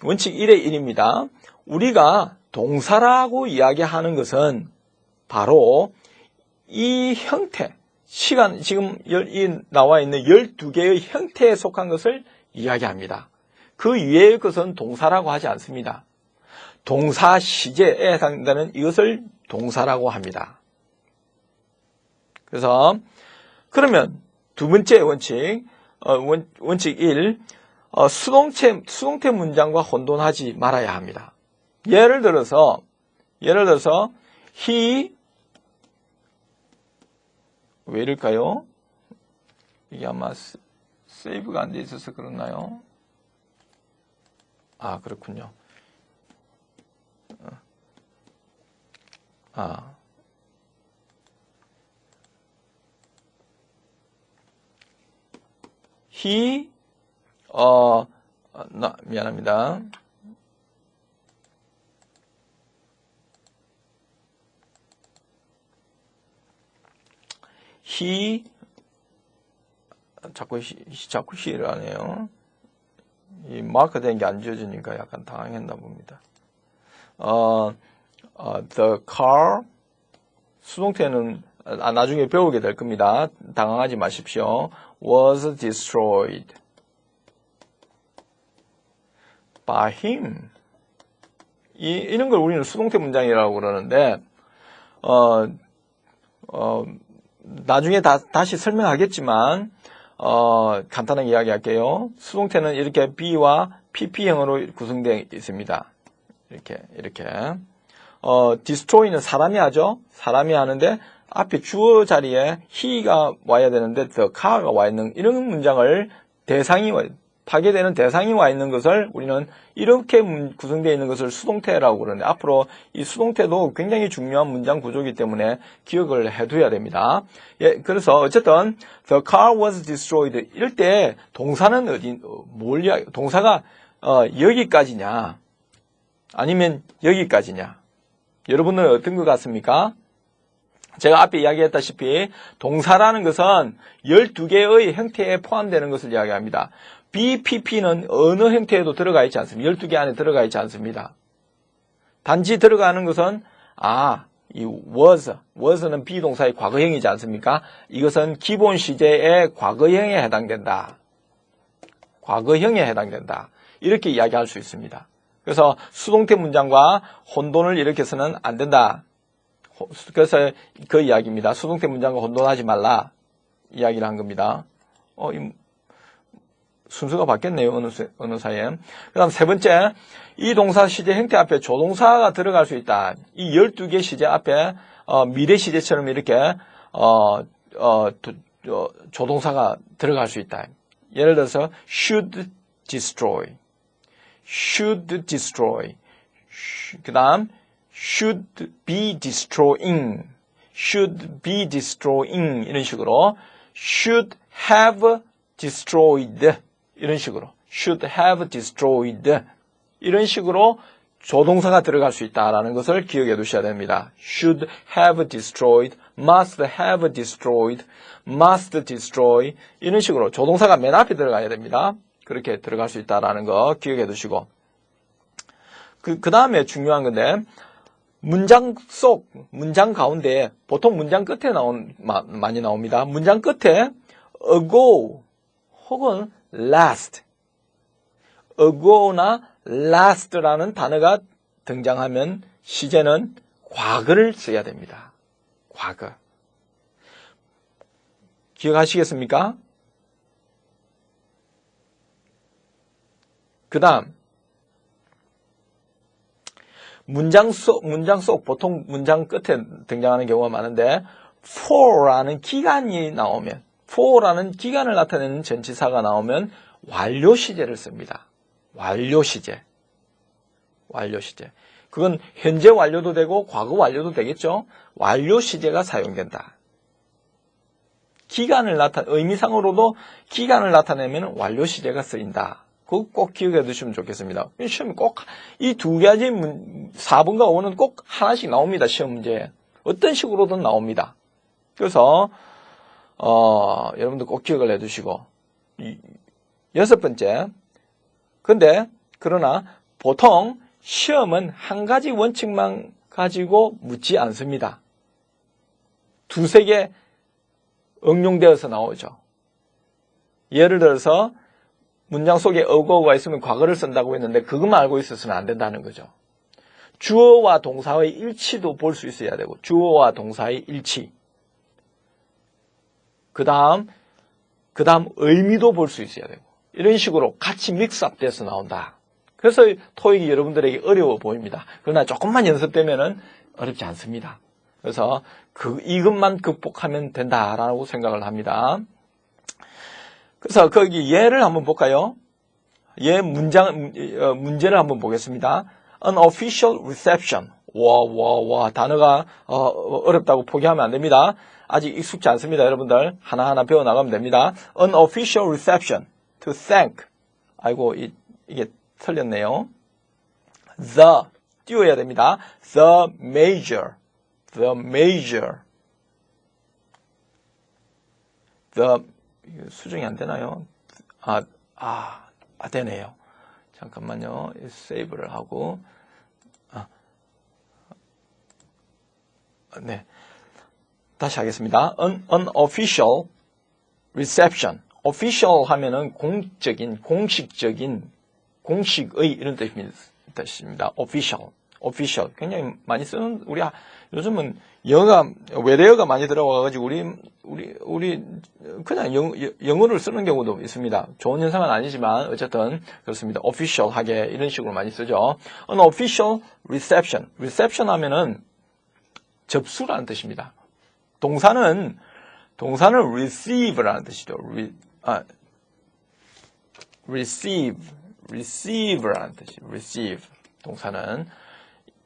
원칙 1의 1입니다. 우리가 동사라고 이야기하는 것은 바로 이 형태, 지금 나와 있는 12개의 형태에 속한 것을 이야기합니다. 그 위의 것은 동사라고 하지 않습니다. 동사 시제에 해당된다는 이것을 동사라고 합니다. 그래서 그러면 두 번째 원칙, 원칙 1, 수동태 문장과 혼돈하지 말아야 합니다. 예를 들어서 he 왜 이럴까요? 이게 아마 세이브가 안 돼 있어서 그렇나요? 아, 그렇군요. he 미안합니다. he, 자꾸 he를 하네요. 이 마크 된 게 안 지워지니까 약간 당황했나 봅니다. The car, 수동태는 나중에 배우게 될 겁니다. 당황하지 마십시오. was destroyed by him. 이런 걸 우리는 수동태 문장이라고 그러는데, 나중에 다시 설명하겠지만, 간단하게 이야기할게요. 수동태는 이렇게 be와 pp형으로 구성되어 있습니다. 이렇게. destroy는 사람이 하죠? 사람이 하는데, 앞에 주어 자리에 he가 와야 되는데, the car가 와 있는, 이런 문장을 파괴되는 대상이 와 있는 것을 우리는 이렇게 구성되어 있는 것을 수동태라고 그러는데, 앞으로 이 수동태도 굉장히 중요한 문장 구조이기 때문에 기억을 해둬야 됩니다. 예, 그래서 어쨌든 the car was destroyed. 이럴 때 동사는 동사가 여기까지냐 아니면 여기까지냐. 여러분은 어떤 것 같습니까? 제가 앞에 이야기했다시피 동사라는 것은 12개의 형태에 포함되는 것을 이야기합니다. BPP는 어느 형태에도 들어가 있지 않습니다. 12개 안에 들어가 있지 않습니다. 단지 들어가는 것은 이 was는 비동사의 과거형이지 않습니까? 이것은 기본 시제의 과거형에 해당된다. 과거형에 해당된다. 이렇게 이야기할 수 있습니다. 그래서 수동태 문장과 혼돈을 일으켜서는 안 된다. 그래서 그 이야기입니다. 수동태 문장과 혼돈하지 말라. 이야기를 한 겁니다. 순서가 바뀌었네요. 어느 사이에. 그 다음 세 번째, 이 동사 시제 형태 앞에 조동사가 들어갈 수 있다. 이 12개 시제 앞에 미래 시제처럼 이렇게 조동사가 들어갈 수 있다. 예를 들어서 should destroy, 그 다음 should be destroying, 이런 식으로 should have destroyed, 이런 식으로 should have destroyed, 이런 식으로 조동사가 들어갈 수 있다라는 것을 기억해 두셔야 됩니다. should have destroyed, must have destroyed, must destroy, 이런 식으로 조동사가 맨 앞에 들어가야 됩니다. 그렇게 들어갈 수 있다라는 거 기억해 두시고, 그 다음에 중요한 건데, 문장 가운데 보통 문장 끝에 많이 나옵니다. 문장 끝에 ago 혹은 last, ago나 last라는 단어가 등장하면 시제는 과거를 써야 됩니다. 과거. 기억하시겠습니까? 그 다음 문장 속 보통 문장 끝에 등장하는 경우가 많은데 for라는 기간이 나오면, for라는 기간을 나타내는 전치사가 나오면 완료 시제를 씁니다. 완료 시제. 그건 현재 완료도 되고 과거 완료도 되겠죠. 완료 시제가 사용된다. 의미상으로도 기간을 나타내면 완료 시제가 쓰인다. 그거 꼭 기억해 두시면 좋겠습니다. 시험에 꼭 이 두 가지 4번과 5는 꼭 하나씩 나옵니다. 시험 문제. 어떤 식으로든 나옵니다. 그래서 여러분들 꼭 기억을 해 두시고, 여섯 번째. 그러나 보통 시험은 한 가지 원칙만 가지고 묻지 않습니다. 두세 개 응용되어서 나오죠. 예를 들어서 문장 속에 ago가 있으면 과거를 쓴다고 했는데 그것만 알고 있어서는 안 된다는 거죠. 주어와 동사의 일치도 볼 수 있어야 되고, 주어와 동사의 일치. 그 다음 의미도 볼 수 있어야 되고, 이런 식으로 같이 믹스업 돼서 나온다. 그래서 토익이 여러분들에게 어려워 보입니다. 그러나 조금만 연습되면은 어렵지 않습니다. 그래서 이것만 극복하면 된다라고 생각을 합니다. 그래서 거기 예를 한번 볼까요? 문제를 한번 보겠습니다. Unofficial reception. 단어가 어렵다고 포기하면 안 됩니다. 아직 익숙지 않습니다. 여러분들 하나하나 배워나가면 됩니다. Unofficial reception. To thank. 아이고, 이게 틀렸네요. The. 띄워야 됩니다. The major. 수정이 안 되나요? 되네요. 잠깐만요. 세이브를 하고, 네. 다시 하겠습니다. unofficial reception. official 하면은 공적인, 공식적인, 공식의 이런 뜻입니다. official. 굉장히 많이 쓰는, 요즘은 외래어가 많이 들어와가지고, 우리, 그냥 영어를 쓰는 경우도 있습니다. 좋은 현상은 아니지만, 어쨌든, 그렇습니다. official하게 이런 식으로 많이 쓰죠. unofficial reception. reception 하면은 접수라는 뜻입니다. 동사는 receive라는 뜻이죠. receive라는 뜻이 receive. 동사는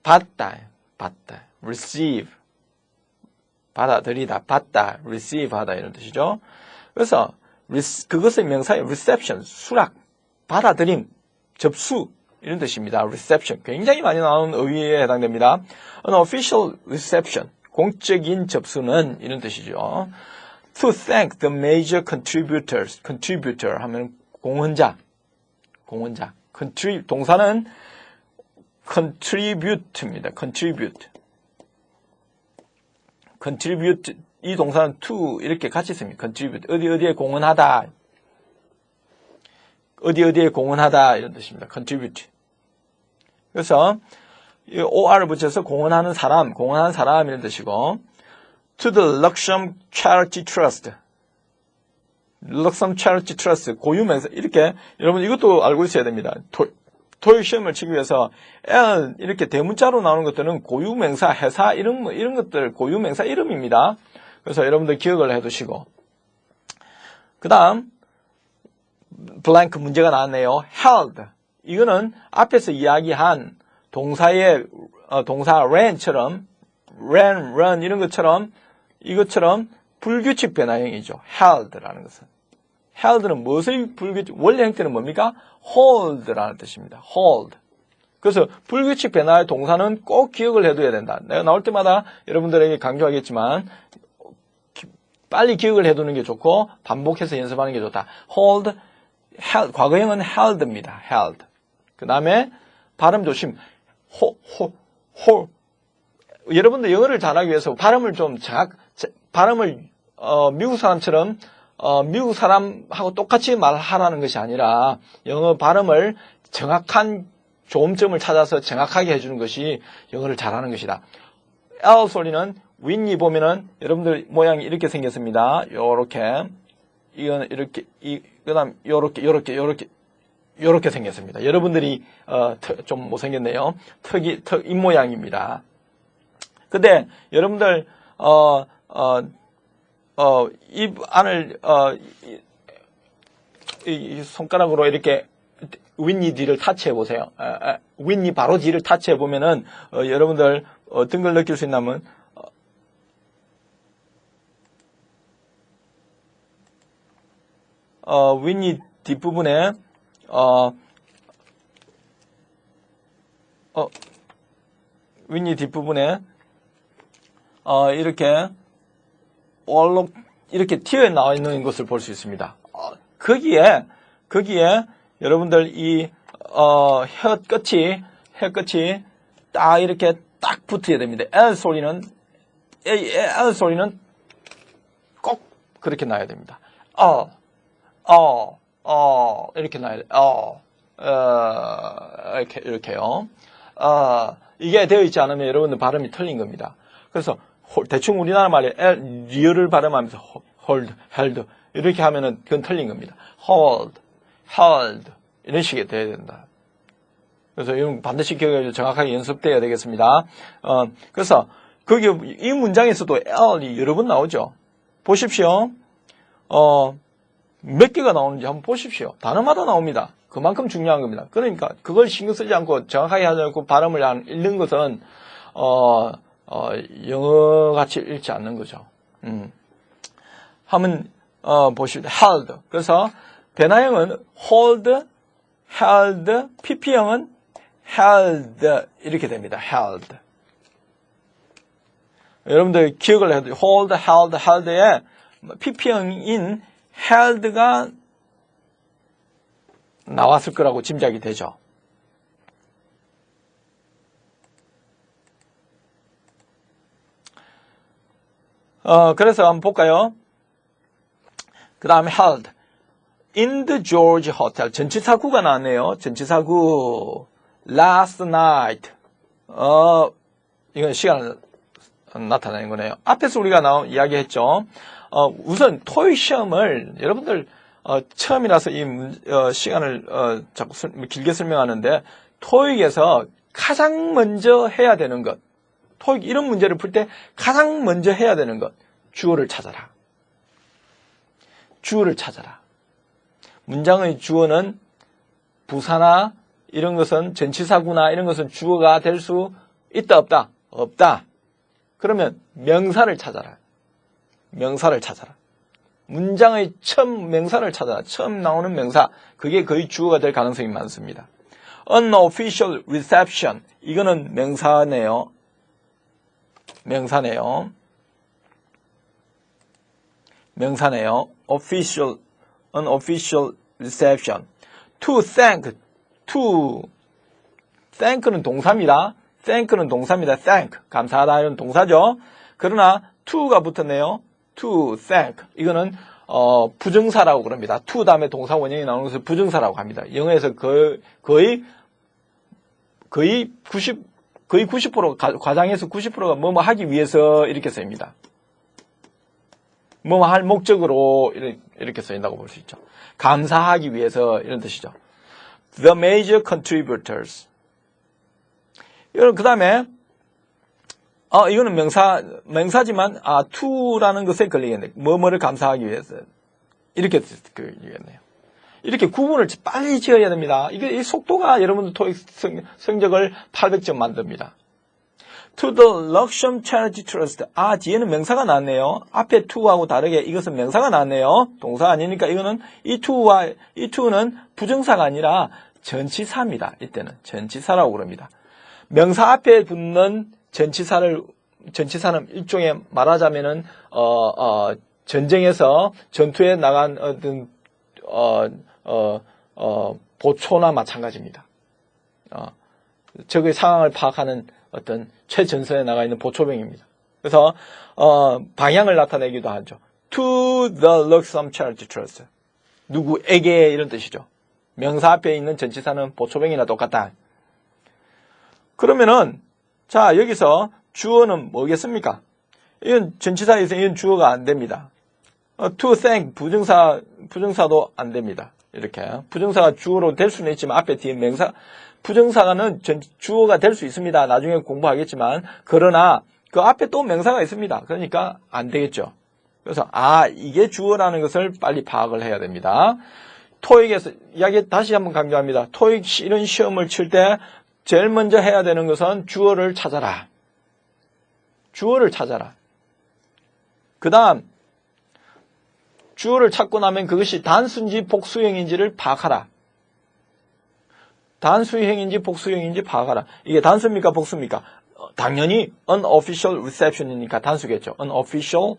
받다. receive. 받아들이다, 받다, receive 하다 이런 뜻이죠. 그래서 그것의 명사의 reception, 수락, 받아들임, 접수 이런 뜻입니다. reception. 굉장히 많이 나오는 어휘에 해당됩니다. unofficial reception. 공적인 접수는 이런 뜻이죠. To thank the major contributors. contributor 하면 공헌자. 동사는 contribute입니다. contribute. 이 동사는 to 이렇게 같이 씁니다. contribute. 어디에 공헌하다. 어디에 공헌하다 이런 뜻입니다. contribute. 그래서 OR을 붙여서 공헌하는 사람 이런 뜻이고 to the Luxem Charity Trust. Luxem Charity Trust 고유명사 이렇게 여러분 이것도 알고 있어야 됩니다. 토익 시험을 치기 위해서 L 이렇게 대문자로 나오는 것들은 고유명사, 회사 이런 것들 고유명사 이름입니다. 그래서 여러분들 기억을 해두시고 그 다음 블랭크 문제가 나왔네요. held 이거는 앞에서 이야기한 동사의 동사 ran처럼 run 이런 것처럼 이것처럼 불규칙 변화형이죠. held라는 것은 held는 무엇의 불규칙 원래 형태는 뭡니까? hold라는 뜻입니다. hold. 그래서 불규칙 변화의 동사는 꼭 기억을 해둬야 된다. 내가 나올 때마다 여러분들에게 강조하겠지만 빨리 기억을 해두는 게 좋고 반복해서 연습하는 게 좋다. hold, held, 과거형은 held입니다. held. 그 다음에 발음 조심. 여러분들 영어를 잘하기 위해서 발음을 좀 발음을 미국 사람처럼 미국 사람하고 똑같이 말하라는 것이 아니라 영어 발음을 정확한 좋음점을 찾아서 정확하게 해주는 것이 영어를 잘하는 것이다. L 소리는 윗니 보면은 여러분들 모양이 이렇게 생겼습니다. 요렇게 이건 이렇게 그다음 요렇게 생겼습니다. 여러분들이 좀 못생겼네요. 입 모양입니다. 근데 여러분들 입 안을 이 손가락으로 이렇게 윗니 뒤를 타치해 보세요. 윗니 바로 뒤를 타치해 보면은 여러분들 어떤 걸 느낄 수 있냐면 윗니 뒷부분에 윗니 뒷부분에 이렇게 얼룩 이렇게 튀어나와 있는 것을 볼 수 있습니다. 거기에 여러분들 이 혀 끝이 딱 이렇게 딱 붙어야 됩니다. L 소리는 꼭 그렇게 나야 됩니다. 이렇게 나야 돼. 이렇게요. 이게 되어 있지 않으면 여러분들 발음이 틀린 겁니다. 그래서 대충 우리나라 말에 리얼을 발음하면서 hold 이렇게 하면은 그건 틀린 겁니다. hold 이런 식이 돼야 된다. 그래서 이건 반드시 기억해 정확하게 연습돼야 되겠습니다. 그래서 거기 이 문장에서도 L이 여러 번 나오죠. 보십시오. 몇 개가 나오는지 한번 보십시오. 단어마다 나옵니다. 그만큼 중요한 겁니다. 그러니까 그걸 신경 쓰지 않고 정확하게 하지 않고 발음을 읽는 것은 영어같이 읽지 않는 거죠. 한번 보시면 held. 그래서 변화형은 hold, held, pp형은 held 이렇게 됩니다. held. 여러분들 기억을 해도 hold, held, held의 PP형인 held가 나왔을 거라고 짐작이 되죠. 그래서 한번 볼까요? 그 다음에 held. In the George Hotel. 전치사구가 나왔네요. 전치사구. Last night. 이건 시간을 나타내는 거네요. 앞에서 우리가 이야기했죠. 우선 토익 시험을 여러분들 처음이라서 이 시간을 자꾸 길게 설명하는데 토익에서 가장 먼저 해야 되는 것. 토익 이런 문제를 풀 때 가장 먼저 해야 되는 것. 주어를 찾아라. 주어를 찾아라. 문장의 주어는 부사나 이런 것은 전치사구나 이런 것은 주어가 될 수 있다 없다? 없다. 그러면 명사를 찾아라. 명사를 찾아라. 문장의 처음 명사를 찾아라. 처음 나오는 명사. 그게 거의 주어가 될 가능성이 많습니다. Unofficial reception. 이거는 명사네요. 명사네요. 명사네요. official, unofficial reception. To thank, to thank는 동사입니다. thank는 동사입니다. thank, 감사하다 이런 동사죠. 그러나 to가 붙었네요. to thank. 이거는 부정사라고 그럽니다. to 다음에 동사 원형이 나오는 것을 부정사라고 합니다. 영어에서 거의 90% 과장에서 90%가 뭐뭐 하기 위해서 이렇게 쓰입니다. 뭐뭐 할 목적으로 이렇게 쓰인다고 볼 수 있죠. 감사하기 위해서 이런 뜻이죠. The major contributors. 그 다음에 이거는 명사지만 to라는 것에 걸리겠네. 뭐뭐를 감사하기 위해서 이렇게 걸리겠네요. 이렇게 구분을 빨리 지어야 됩니다. 이 속도가 여러분들 토익 성적을 800점 만듭니다. To the Luxem Charity Trust. 뒤에는 명사가 나왔네요. 앞에 to하고 다르게 이것은 명사가 나왔네요. 동사 아니니까 이거는 이 to는 부정사가 아니라 전치사입니다. 이때는 전치사라고 그럽니다. 명사 앞에 붙는 전치사는 일종의 말하자면은 전쟁에서 전투에 나간 어떤 보초나 마찬가지입니다. 적의 상황을 파악하는 어떤 최전선에 나가 있는 보초병입니다. 그래서 방향을 나타내기도 하죠. To the Luxem Charity Trust. 누구에게 이런 뜻이죠. 명사 앞에 있는 전치사는 보초병이나 똑같다. 그러면은 자 여기서 주어는 뭐겠습니까? 이건 전치사에서 이건 주어가 안 됩니다. To thank 부정사도 안 됩니다. 이렇게 부정사가 주어로 될 수는 있지만 앞에 뒤에 명사 부정사가는 주어가 될 수 있습니다. 나중에 공부하겠지만 그러나 그 앞에 또 명사가 있습니다. 그러니까 안 되겠죠. 그래서 이게 주어라는 것을 빨리 파악을 해야 됩니다. 토익에서 이야기 다시 한번 강조합니다. 토익 이런 시험을 칠 때 제일 먼저 해야 되는 것은 주어를 찾아라. 주어를 찾아라. 그 다음 주어를 찾고 나면 그것이 단수인지 복수형인지를 파악하라. 단수형인지 복수형인지 파악하라. 이게 단수입니까 복수입니까? 당연히 unofficial reception이니까 단수겠죠. unofficial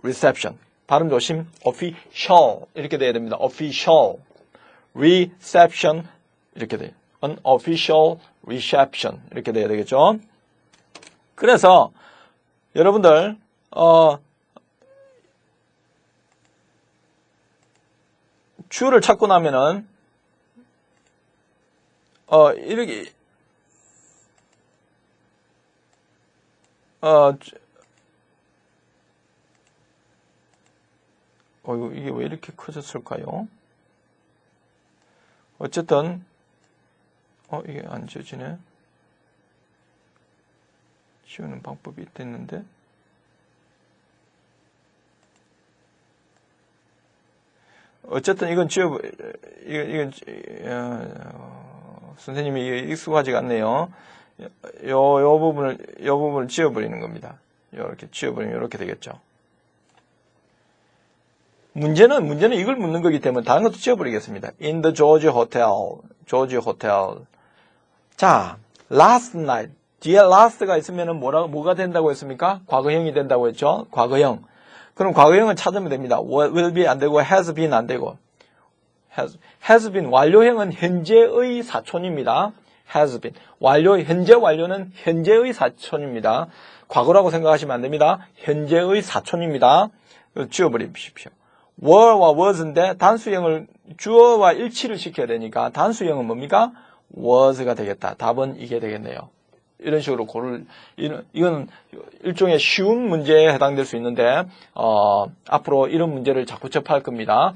reception. 발음 조심. official 이렇게 돼야 됩니다. official reception 이렇게 돼요. unofficial reception 이렇게 돼야 되겠죠. 그래서 여러분들 주어를 찾고 나면은 이렇게 이게 왜 이렇게 커졌을까요? 어쨌든 이게 안 지워지네. 지우는 방법이 있댔는데 어쨌든 이건 이건 선생님이 이게 익숙하지가 않네요. 요 부분을 지워버리는 겁니다. 이렇게 지워버리면 이렇게 되겠죠. 문제는 이걸 묻는 거기 때문에 다른 것도 지워버리겠습니다. In the George Hotel. 자, last night. 뒤에 last가 있으면은 뭐가 된다고 했습니까? 과거형이 된다고 했죠. 과거형. 그럼 과거형은 찾으면 됩니다. will be 안 되고 has been 안 되고 has been 완료형은 현재의 사촌입니다. has been 현재 완료는 현재의 사촌입니다. 과거라고 생각하시면 안 됩니다. 현재의 사촌입니다. 지워버리십시오. were와 was인데 단수형을 주어와 일치를 시켜야 되니까 단수형은 뭡니까? was가 되겠다. 답은 이게 되겠네요. 이런 식으로 이건 일종의 쉬운 문제에 해당될 수 있는데, 앞으로 이런 문제를 자꾸 접할 겁니다.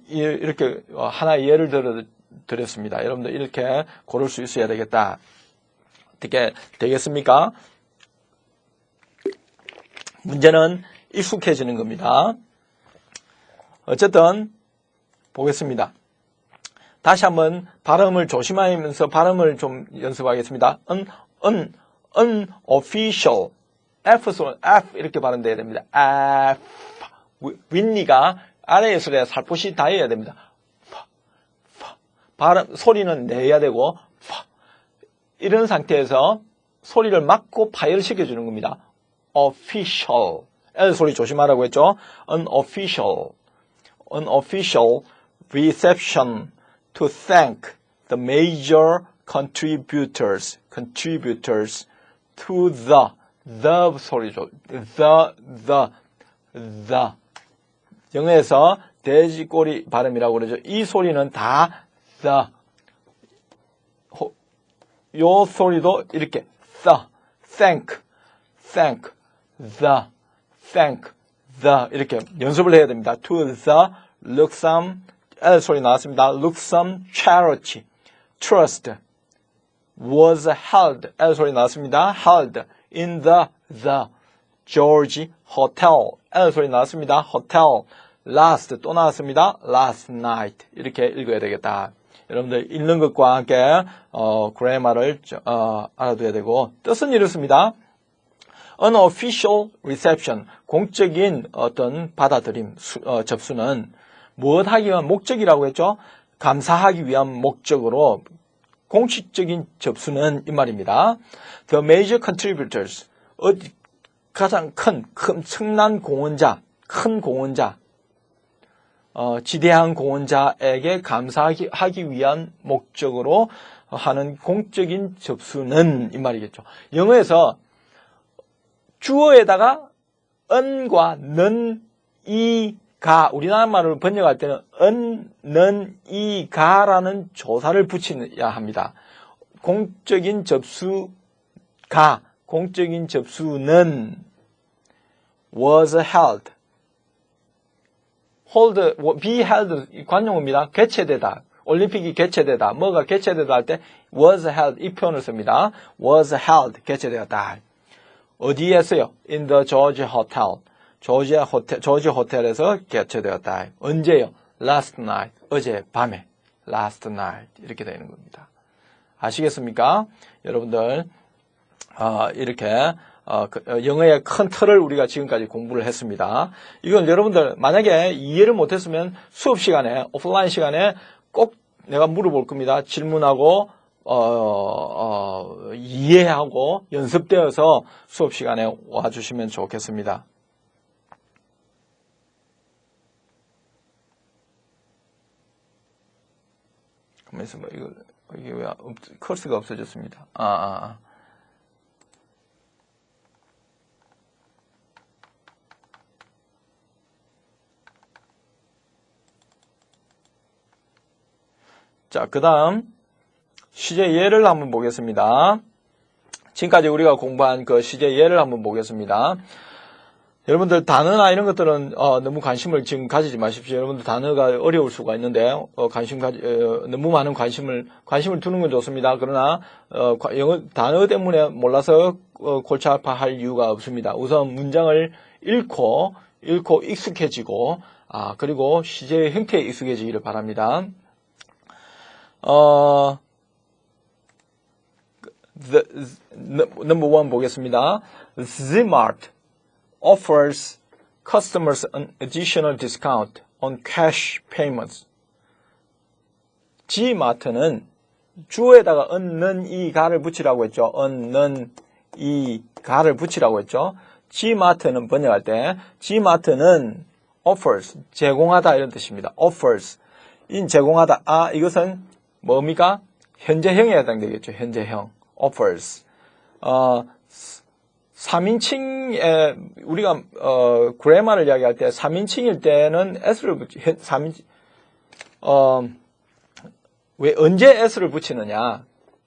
이렇게 하나의 예를 드렸습니다. 여러분들 이렇게 고를 수 있어야 되겠다. 어떻게 되겠습니까? 문제는 익숙해지는 겁니다. 어쨌든, 보겠습니다. 다시 한번 발음을 조심하면서 발음을 좀 연습하겠습니다. unofficial. F 이렇게 발음돼야 됩니다. F. 윗니가 아래 예술에 살포시 닿아야 됩니다. 발음, 소리는 내야 되고, 이런 상태에서 소리를 막고 파열시켜주는 겁니다. official. L 소리 조심하라고 했죠? unofficial reception to thank the major contributors to the 소리죠. the 영어에서 돼지꼬리 발음이라고 그러죠. 이 소리는 다 the. 요 소리도 이렇게 thank the 이렇게 연습을 해야 됩니다. to the luxem L 소리 나왔습니다. luxem charity trust was held L 소리 나왔습니다. held in the George hotel L 소리 나왔습니다. hotel last 또 나왔습니다. last night 이렇게 읽어야 되겠다. 여러분들 읽는 것과 함께 그래머를 알아둬야 되고 뜻은 이렇습니다. unofficial reception 공적인 어떤 받아들임 접수는 무엇 하기 위한 목적이라고 했죠? 감사하기 위한 목적으로 공식적인 접수는 이 말입니다. The major contributors 가장 큰 엄청난 공헌자 큰 공헌자 지대한 공헌자에게 감사하기 위한 목적으로 하는 공적인 접수는 이 말이겠죠. 영어에서 주어에다가 은과 는, 이, 가 우리나라 말로 번역할 때는 은, 는, 이, 가라는 조사를 붙여야 합니다. 공적인 접수는 was held be held 관용어입니다. 개최되다. 올림픽이 개최되다. 뭐가 개최되다 할 때 was held 이 표현을 씁니다. was held 개최되었다. 어디에 했어요? In the George Hotel. 조지 호텔에서 개최되었다. 언제요? Last night. 어제 밤에. Last night. 이렇게 되는 겁니다. 아시겠습니까? 여러분들 이렇게 영어의 큰 틀을 우리가 지금까지 공부를 했습니다. 이건 여러분들 만약에 이해를 못했으면 수업 시간에 오프라인 시간에 꼭 내가 물어볼 겁니다. 질문하고 이해하고 연습되어서 수업 시간에 와주시면 좋겠습니다. 가만있어 봐. 이게 왜 커스가 없어졌습니다. 자, 그 다음 시제 예를 한번 보겠습니다. 지금까지 우리가 공부한 그 시제 예를 한번 보겠습니다. 여러분들 단어나 이런 것들은 너무 관심을 지금 가지지 마십시오. 여러분들 단어가 어려울 수가 있는데 너무 많은 관심을 두는 건 좋습니다. 그러나 영어 단어 때문에 몰라서 골치 아파할 이유가 없습니다. 우선 문장을 읽고 익숙해지고 그리고 시제의 형태에 익숙해지기를 바랍니다. number one 보겠습니다. Zmart offers customers an additional discount on cash payments. G마트는 주어에다가 은, 는, 이, 가를 붙이라고 했죠. 은, 는, 이, 가를 붙이라고 했죠. G마트는 번역할 때 G마트는 offers, 제공하다 이런 뜻입니다. offers, 제공하다. 이것은 뭡니까? 현재형에 해당되겠죠. 현재형. offers. 3인칭에 우리가 그래마를 이야기할 때 3인칭일 때는 s를 왜 언제 s를 붙이느냐?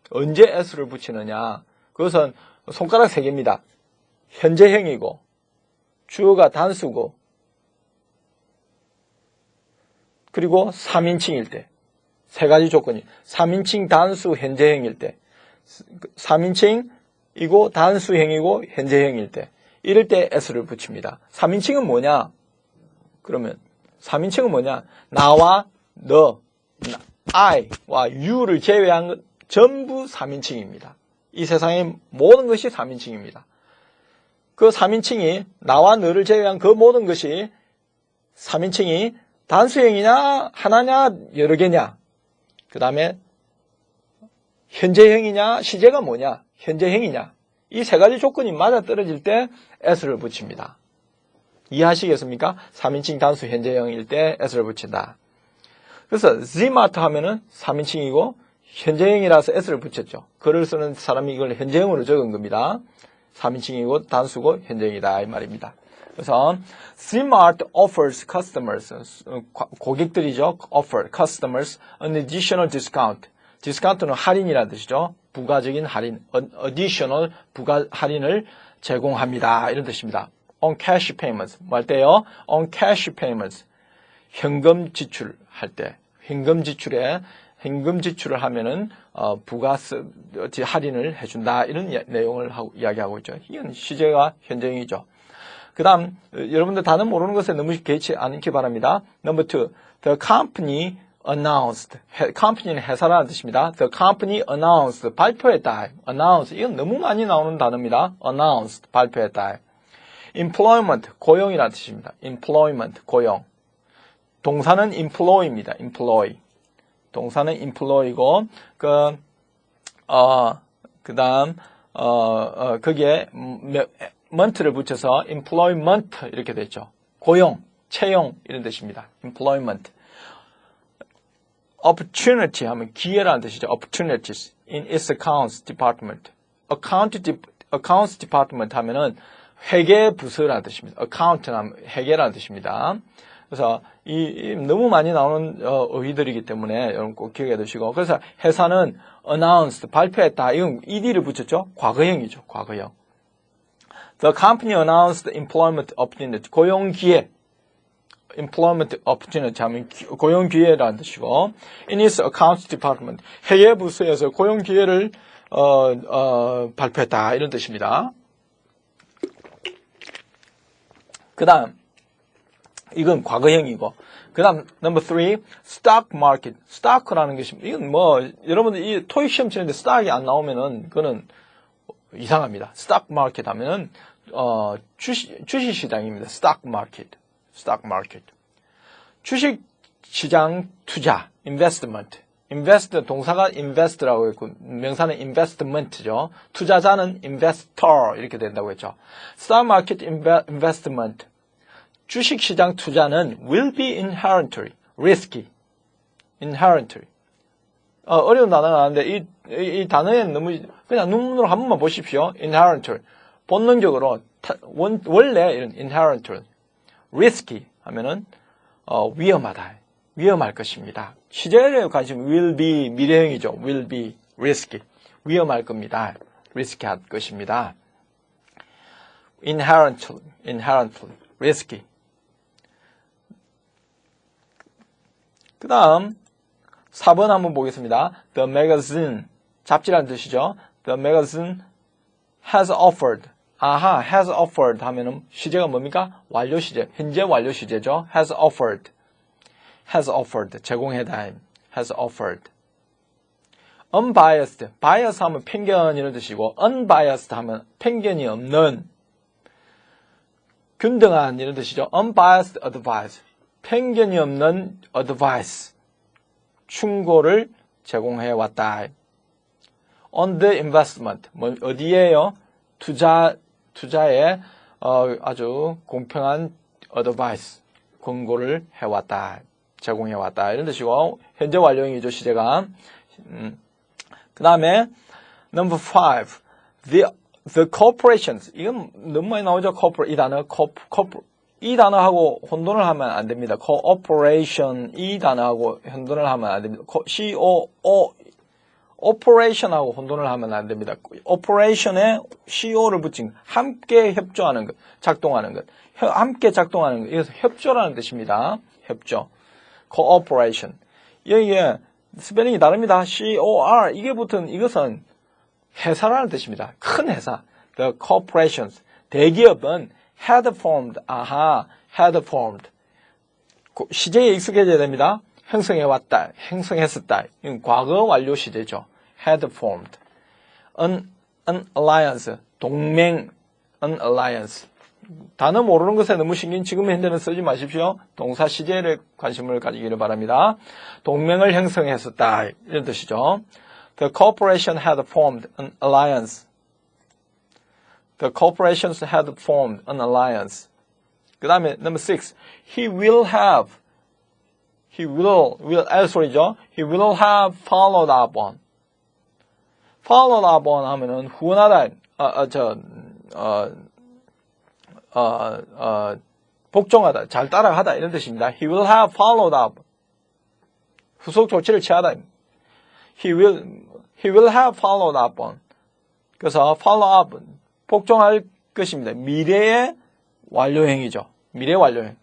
언제 s를 붙이느냐? 그것은 손가락 3개입니다. 현재형이고 주어가 단수고 그리고 3인칭일 때. 3가지 조건이 3인칭 단수 현재형일 때 3인칭이고 단수형이고 현재형일 때 이럴 때 s를 붙입니다. 3인칭은 뭐냐? 그러면 3인칭은 뭐냐? 나와 너, I와 you를 제외한 것 전부 3인칭입니다. 이 세상의 모든 것이 3인칭입니다. 그 3인칭이 나와 너를 제외한 그 모든 것이 3인칭이 단수형이냐 하나냐 여러 개냐 그 다음에 현재형이냐 시제가 뭐냐 현재형이냐 이 3가지 조건이 맞아떨어질 때 s를 붙입니다. 이해하시겠습니까? 3인칭 단수 현재형일 때 s를 붙인다. 그래서 G마트 하면은 3인칭이고 현재형이라서 s를 붙였죠. 글을 쓰는 사람이 이걸 현재형으로 적은 겁니다. 3인칭이고 단수고 현재형이다 이 말입니다. 그래서 Gmart offers customers, 고객들이죠. offer customers an additional discount. discount는 할인이라는 뜻이죠. 부가적인 할인, additional 부가 할인을 제공합니다. 이런 뜻입니다. on cash payments. 뭐 할 때요? on cash payments. 현금 지출할 때. 현금 지출을 하면은 부가 할인을 해준다. 이런 내용을 이야기하고 있죠. 이건 시제가 현재형이죠. 그 다음 여러분들 단어 모르는 것에 너무 개의치 않기 바랍니다. Number 2. The company announced. company는 회사라는 뜻입니다. The company announced. 발표했다. announce. 이건 너무 많이 나오는 단어입니다. announced. 발표했다. employment. 고용이라는 뜻입니다. employment. 고용. 동사는 employ입니다. employ. 동사는 employ고 그 다음 거기에 ment를 붙여서 employment 이렇게 됐죠. 고용, 채용 이런 뜻입니다. employment. opportunity 하면 기회라는 뜻이죠. opportunities in its accounts department. accounts department 하면은 회계 부서라는 뜻입니다. account 하면 회계라는 뜻입니다. 그래서 이 너무 많이 나오는 어휘들이기 때문에 여러분 꼭 기억해 두시고 그래서 회사는 announced 발표했다. 이건 ed를 붙였죠. 과거형이죠. 과거형. The company announced employment opportunity. 고용 기회. employment opportunity 하면 고용 기회라는 뜻이고 in its accounts department. 회계 부서에서 고용 기회를 발표했다. 이런 뜻입니다. 그다음 이건 과거형이고 그다음 number 3 stock market. stock라는 것이 이건 뭐 여러분들 이 토익 시험 치는데 stock이 안 나오면은 그거는 이상합니다. stock market 하면은 주식 시장입니다. stock market. 주식 시장 투자 investment. invest 동사가 invest라고 했고 명사는 investment죠. 투자자는 investor 이렇게 된다고 했죠. stock market investment. 주식시장 투자는 will be inherently risky. inherently. 어려운 단어가 나왔는데 이 단어에는 너무 그냥 눈으로 한 번만 보십시오. inherently. 본능적으로 원래 이런 inherently. risky 하면은 위험하다. 위험할 것입니다. 시제에 관심 will be 미래형이죠. will be risky. 위험할 겁니다. risky 할 것입니다. inherently risky. 그 다음 4번 한번 보겠습니다. The magazine 잡지라는 뜻이죠. The magazine has offered. has offered 하면은 시제가 뭡니까? 완료 시제. 현재 완료 시제죠. has offered 제공해다. has offered. unbiased. bias 하면 편견 이런 뜻이고 unbiased 하면 편견이 없는 균등한 이런 뜻이죠. unbiased advice. 편견이 없는 advice, 충고를 제공해 왔다. on the investment, 어디에요? 투자에 아주 공평한 어드바이스, 권고를 해왔다, 제공해왔다 이런 뜻이고 현재 완료형이죠. 시제가. 그 다음에 number 5, the corporations. 이건 너무 많이 나오죠. corporate 이 단어, 이 단어하고 혼돈을 하면 안 됩니다. cooperation 이 단어하고 혼돈을 하면 안 됩니다. operation하고 혼돈을 하면 안 됩니다. operation에 co를 붙인 함께 협조하는 것, 작동하는 것, 함께 작동하는 것. 이것은 협조라는 뜻입니다. 협조, cooperation. 여기에 스펠링이 다릅니다. cor 이게 붙은 이것은 회사라는 뜻입니다. 큰 회사, the corporations. 대기업은 had formed, had formed. 시제에 익숙해져야 됩니다. 형성해왔다, 형성했었다. 이건 과거 완료 시제죠. had formed. an alliance, 동맹, an alliance. 단어 모르는 것에 너무 신경 지금 현재는 쓰지 마십시오. 동사 시제에 관심을 가지기를 바랍니다. 동맹을 형성했었다 이런 뜻이죠. The corporation had formed an alliance. The corporations had formed an alliance. 그 다음에 number 6. He will have followed up on. followed up on 하면은 후원하다, 복종하다, 잘 따라하다 이런 뜻입니다. He will have followed up. 후속 조치를 취하다. He will have followed up on. 그래서 follow up, 복종할 것입니다. 미래의 완료형이죠. 미래 완료형.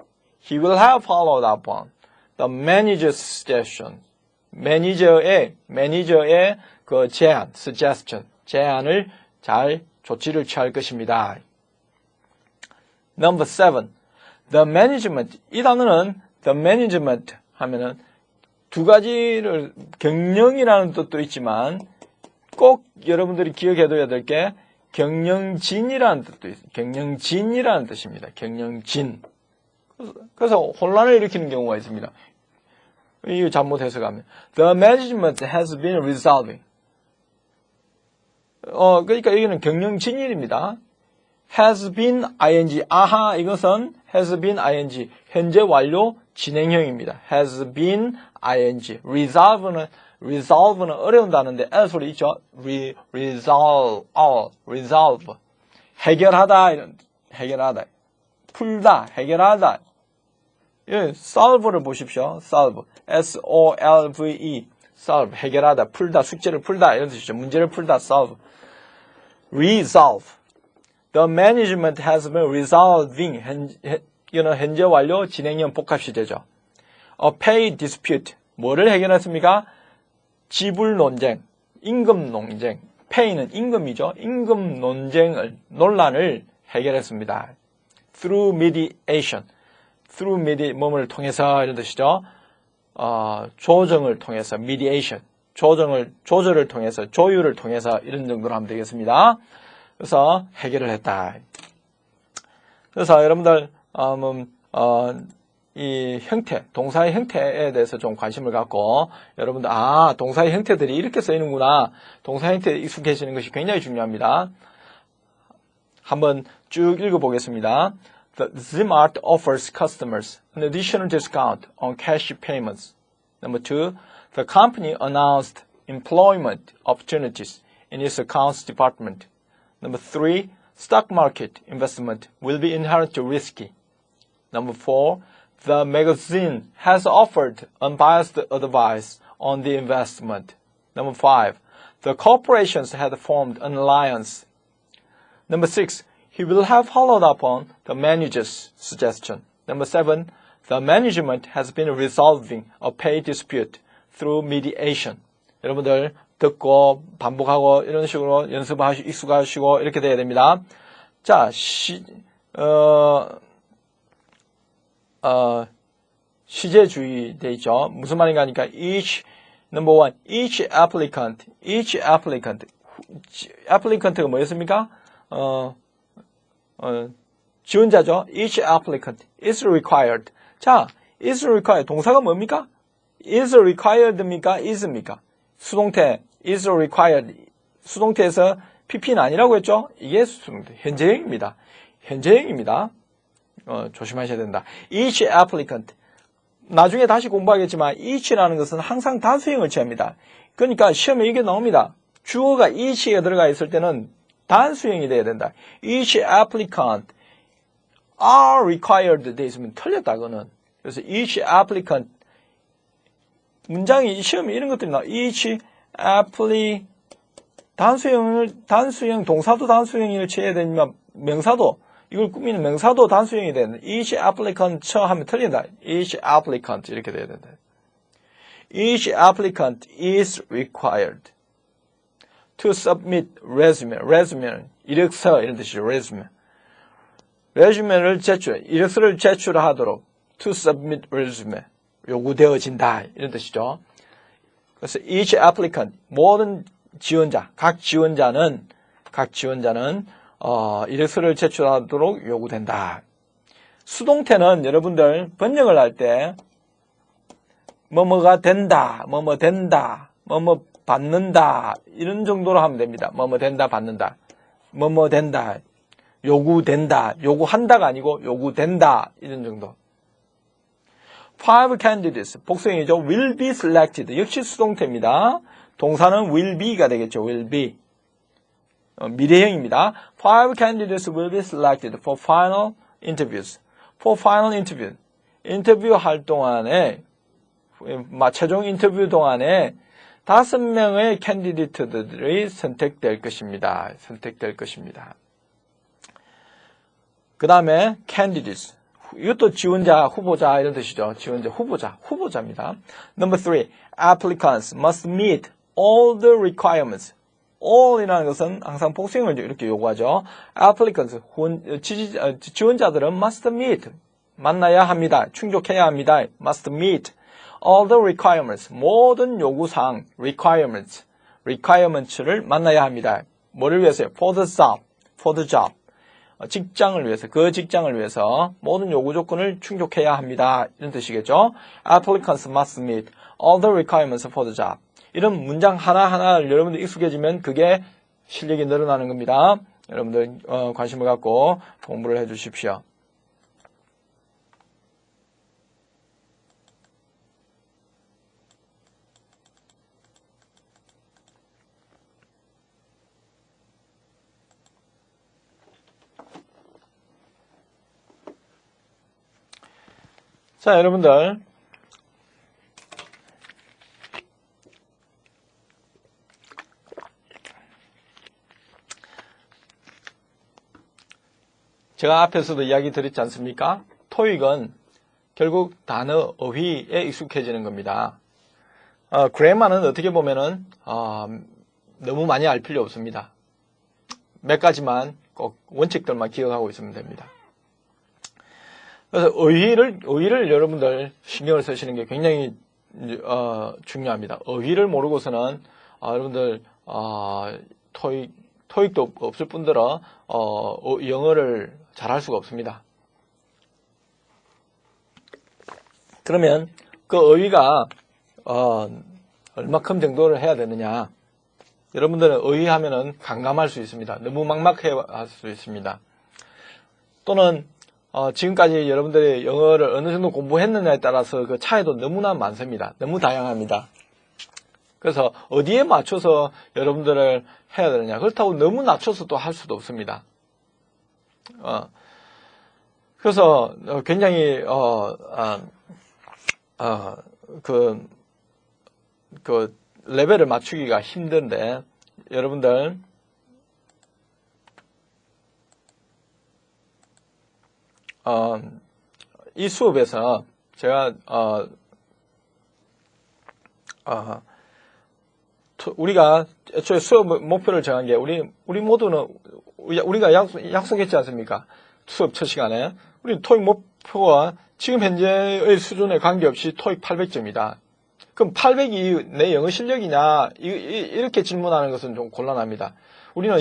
He will have followed up on the manager's suggestion. 매니저의 그 제안, suggestion, 제안을 잘 조치를 취할 것입니다. Number 7. The management. 이 단어는 the management 하면은 두 가지를 경영이라는 뜻도 있지만 꼭 여러분들이 기억해둬야 될 게 경영진이라는 뜻도 있어요. 경영진이라는 뜻입니다. 경영진. 그래서 혼란을 일으키는 경우가 있습니다. 이거 잘못 해석하면 The management has been resolving. 그러니까 여기는 경영진일입니다. has been ing. 이것은 has been ing. 현재 완료 진행형입니다. has been ing. resolve는 어려운 단어인데 L 소리 있죠? resolve. 해결하다, 해결하다. 풀다, 해결하다. 예, solve를 보십시오. solve. S-O-L-V-E. solve. 해결하다, 풀다, 숙제를 풀다. 이런 뜻이죠. 문제를 풀다, solve. resolve. The management has been resolving. 현재 완료 진행형 복합시제죠. A pay dispute. 뭐를 해결했습니까? 지불 논쟁, 임금 논쟁. pay는 임금이죠. 임금 논란을 해결했습니다. through mediation. 뭐를 통해서 이런 뜻이죠. 조정을 통해서 mediation. 조절을 통해서, 조율을 통해서 이런 정도로 하면 되겠습니다. 그래서 해결을 했다. 그래서 여러분들 이 형태, 동사의 형태에 대해서 좀 관심을 갖고 여러분들 동사의 형태들이 이렇게 쓰이는구나. 동사 형태에 익숙해지는 것이 굉장히 중요합니다. 한번 쭉 읽어보겠습니다. The Zmart offers customers an additional discount on cash payments. Number 2, the company announced employment opportunities in its accounts department. Number 3, stock market investment will be inherently risky. Number 4, the magazine has offered unbiased advice on the investment. Number 5, the corporations had formed an alliance. Number 6, he will have followed up on the manager's suggestion. Number 7, the management has been resolving a pay dispute through mediation. 여러분들 듣고 반복하고 이런 식으로 익숙하시고 이렇게 돼야 됩니다. 자, 시제주의 돼 있죠. 무슨 말인가 하니까 number 1, each applicant가 뭐였습니까? 지원자죠. Each applicant is required. 자, is required. 동사가 뭡니까? is required입니까? is입니까? 수동태 is required. 수동태에서 pp는 아니라고 했죠? 이게 수동태. 현재형입니다. 현재형입니다. 조심하셔야 된다. Each applicant. 나중에 다시 공부하겠지만 each라는 것은 항상 단수형을 취합니다. 그러니까 시험에 이게 나옵니다. 주어가 each에 들어가 있을 때는 단수형이 돼야 된다. Each applicant are required 돼 있으면 틀렸다, 그거는. 그래서 each applicant 문장이 시험에 이런 것들이 나와. each 단수형, 동사도 단수형을 취해야 되지만 명사도, 이걸 꾸미는 명사도 단수형이 되는. each applicant 하면 틀린다. each applicant 이렇게 돼야 된다. Each applicant is required to submit resume. resume는 이력서 이런 뜻이죠. resume. resume를 이력서를 제출하도록 to submit resume. 요구되어진다. 이런 뜻이죠. 그래서 each applicant, 모든 지원자, 각 지원자는 이력서를 제출하도록 요구된다. 수동태는 여러분들 번역을 할 때 뭐뭐가 된다, 뭐뭐 된다, 뭐뭐 받는다 이런 정도로 하면 됩니다. 뭐뭐 된다, 받는다, 뭐뭐 된다, 요구된다, 요구한다가 아니고 요구된다 이런 정도. 5 candidates, 복수형이죠. will be selected, 역시 수동태입니다. 동사는 will be가 되겠죠. will be. 미래형입니다. 5 candidates will be selected for final interviews. for final interview. 인터뷰 할 동안에, 최종 인터뷰 동안에 5명의 캔디데이트들이 선택될 것입니다. 그 다음에 candidates. 이것도 지원자, 후보자 이런 뜻이죠. 지원자, 후보자입니다. Number 3. Applicants must meet all the requirements. all이라는 것은 항상 복수형을 이렇게 요구하죠. Applicants, 지원자들은 must meet, 만나야 합니다. 충족해야 합니다. must meet all the requirements, 모든 요구사항, requirements를 만나야 합니다. 뭐를 위해서요? for the job. 직장을 위해서, 그 직장을 위해서 모든 요구 조건을 충족해야 합니다. 이런 뜻이겠죠. Applicants must meet all the requirements for the job. 이런 문장 하나하나를 여러분들 익숙해지면 그게 실력이 늘어나는 겁니다. 여러분들 관심을 갖고 공부를 해 주십시오. 자, 여러분들 제가 앞에서도 이야기 드렸지 않습니까? 토익은 결국 단어, 어휘에 익숙해지는 겁니다. 그래머는 어떻게 보면은 너무 많이 알 필요 없습니다. 몇 가지만 꼭 원칙들만 기억하고 있으면 됩니다. 그래서 어휘를 여러분들 신경을 쓰시는 게 굉장히 중요합니다. 어휘를 모르고서는 여러분들 토익도 없을 뿐더러 영어를 잘할 수가 없습니다. 그러면 그 어휘가 얼마큼 정도를 해야 되느냐? 여러분들은 어휘하면은 강감할 수 있습니다. 너무 막막해 할 수 있습니다. 또는 지금까지 여러분들이 영어를 어느 정도 공부했느냐에 따라서 그 차이도 너무나 많습니다. 너무 다양합니다. 그래서 어디에 맞춰서 여러분들을 해야 되느냐. 그렇다고 너무 낮춰서 또 할 수도 없습니다. 그래서 굉장히 그 레벨을 맞추기가 힘든데 여러분들 이 수업에서 제가 우리가 애초에 수업 목표를 정한 게 우리 모두는 우리가 약속했지 않습니까? 수업 첫 시간에 우리 토익 목표와 지금 현재의 수준에 관계없이 토익 800점이다. 그럼 800이 내 영어 실력이냐? 이렇게 질문하는 것은 좀 곤란합니다. 우리는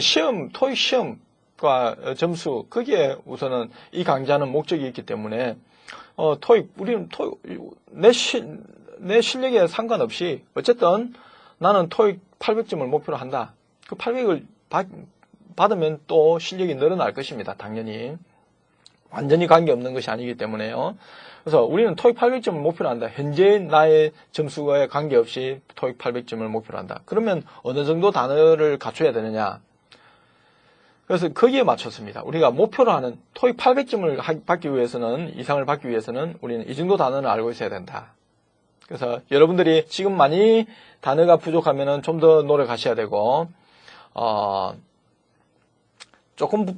토익 시험과 점수, 거기에 우선은 이 강좌는 목적이 있기 때문에 우리는 내 실력에 상관없이 어쨌든 나는 토익 800점을 목표로 한다. 그 800을 받으면 또 실력이 늘어날 것입니다. 당연히. 완전히 관계없는 것이 아니기 때문에요. 그래서 우리는 토익 800점을 목표로 한다. 현재 나의 점수에 관계없이 토익 800점을 목표로 한다. 그러면 어느 정도 단어를 갖춰야 되느냐? 그래서 거기에 맞췄습니다. 우리가 목표로 하는 토익 800점을 받기 위해서는, 이상을 받기 위해서는 우리는 이 정도 단어는 알고 있어야 된다. 그래서 여러분들이 지금 많이 단어가 부족하면은 좀 더 노력하셔야 되고, 조금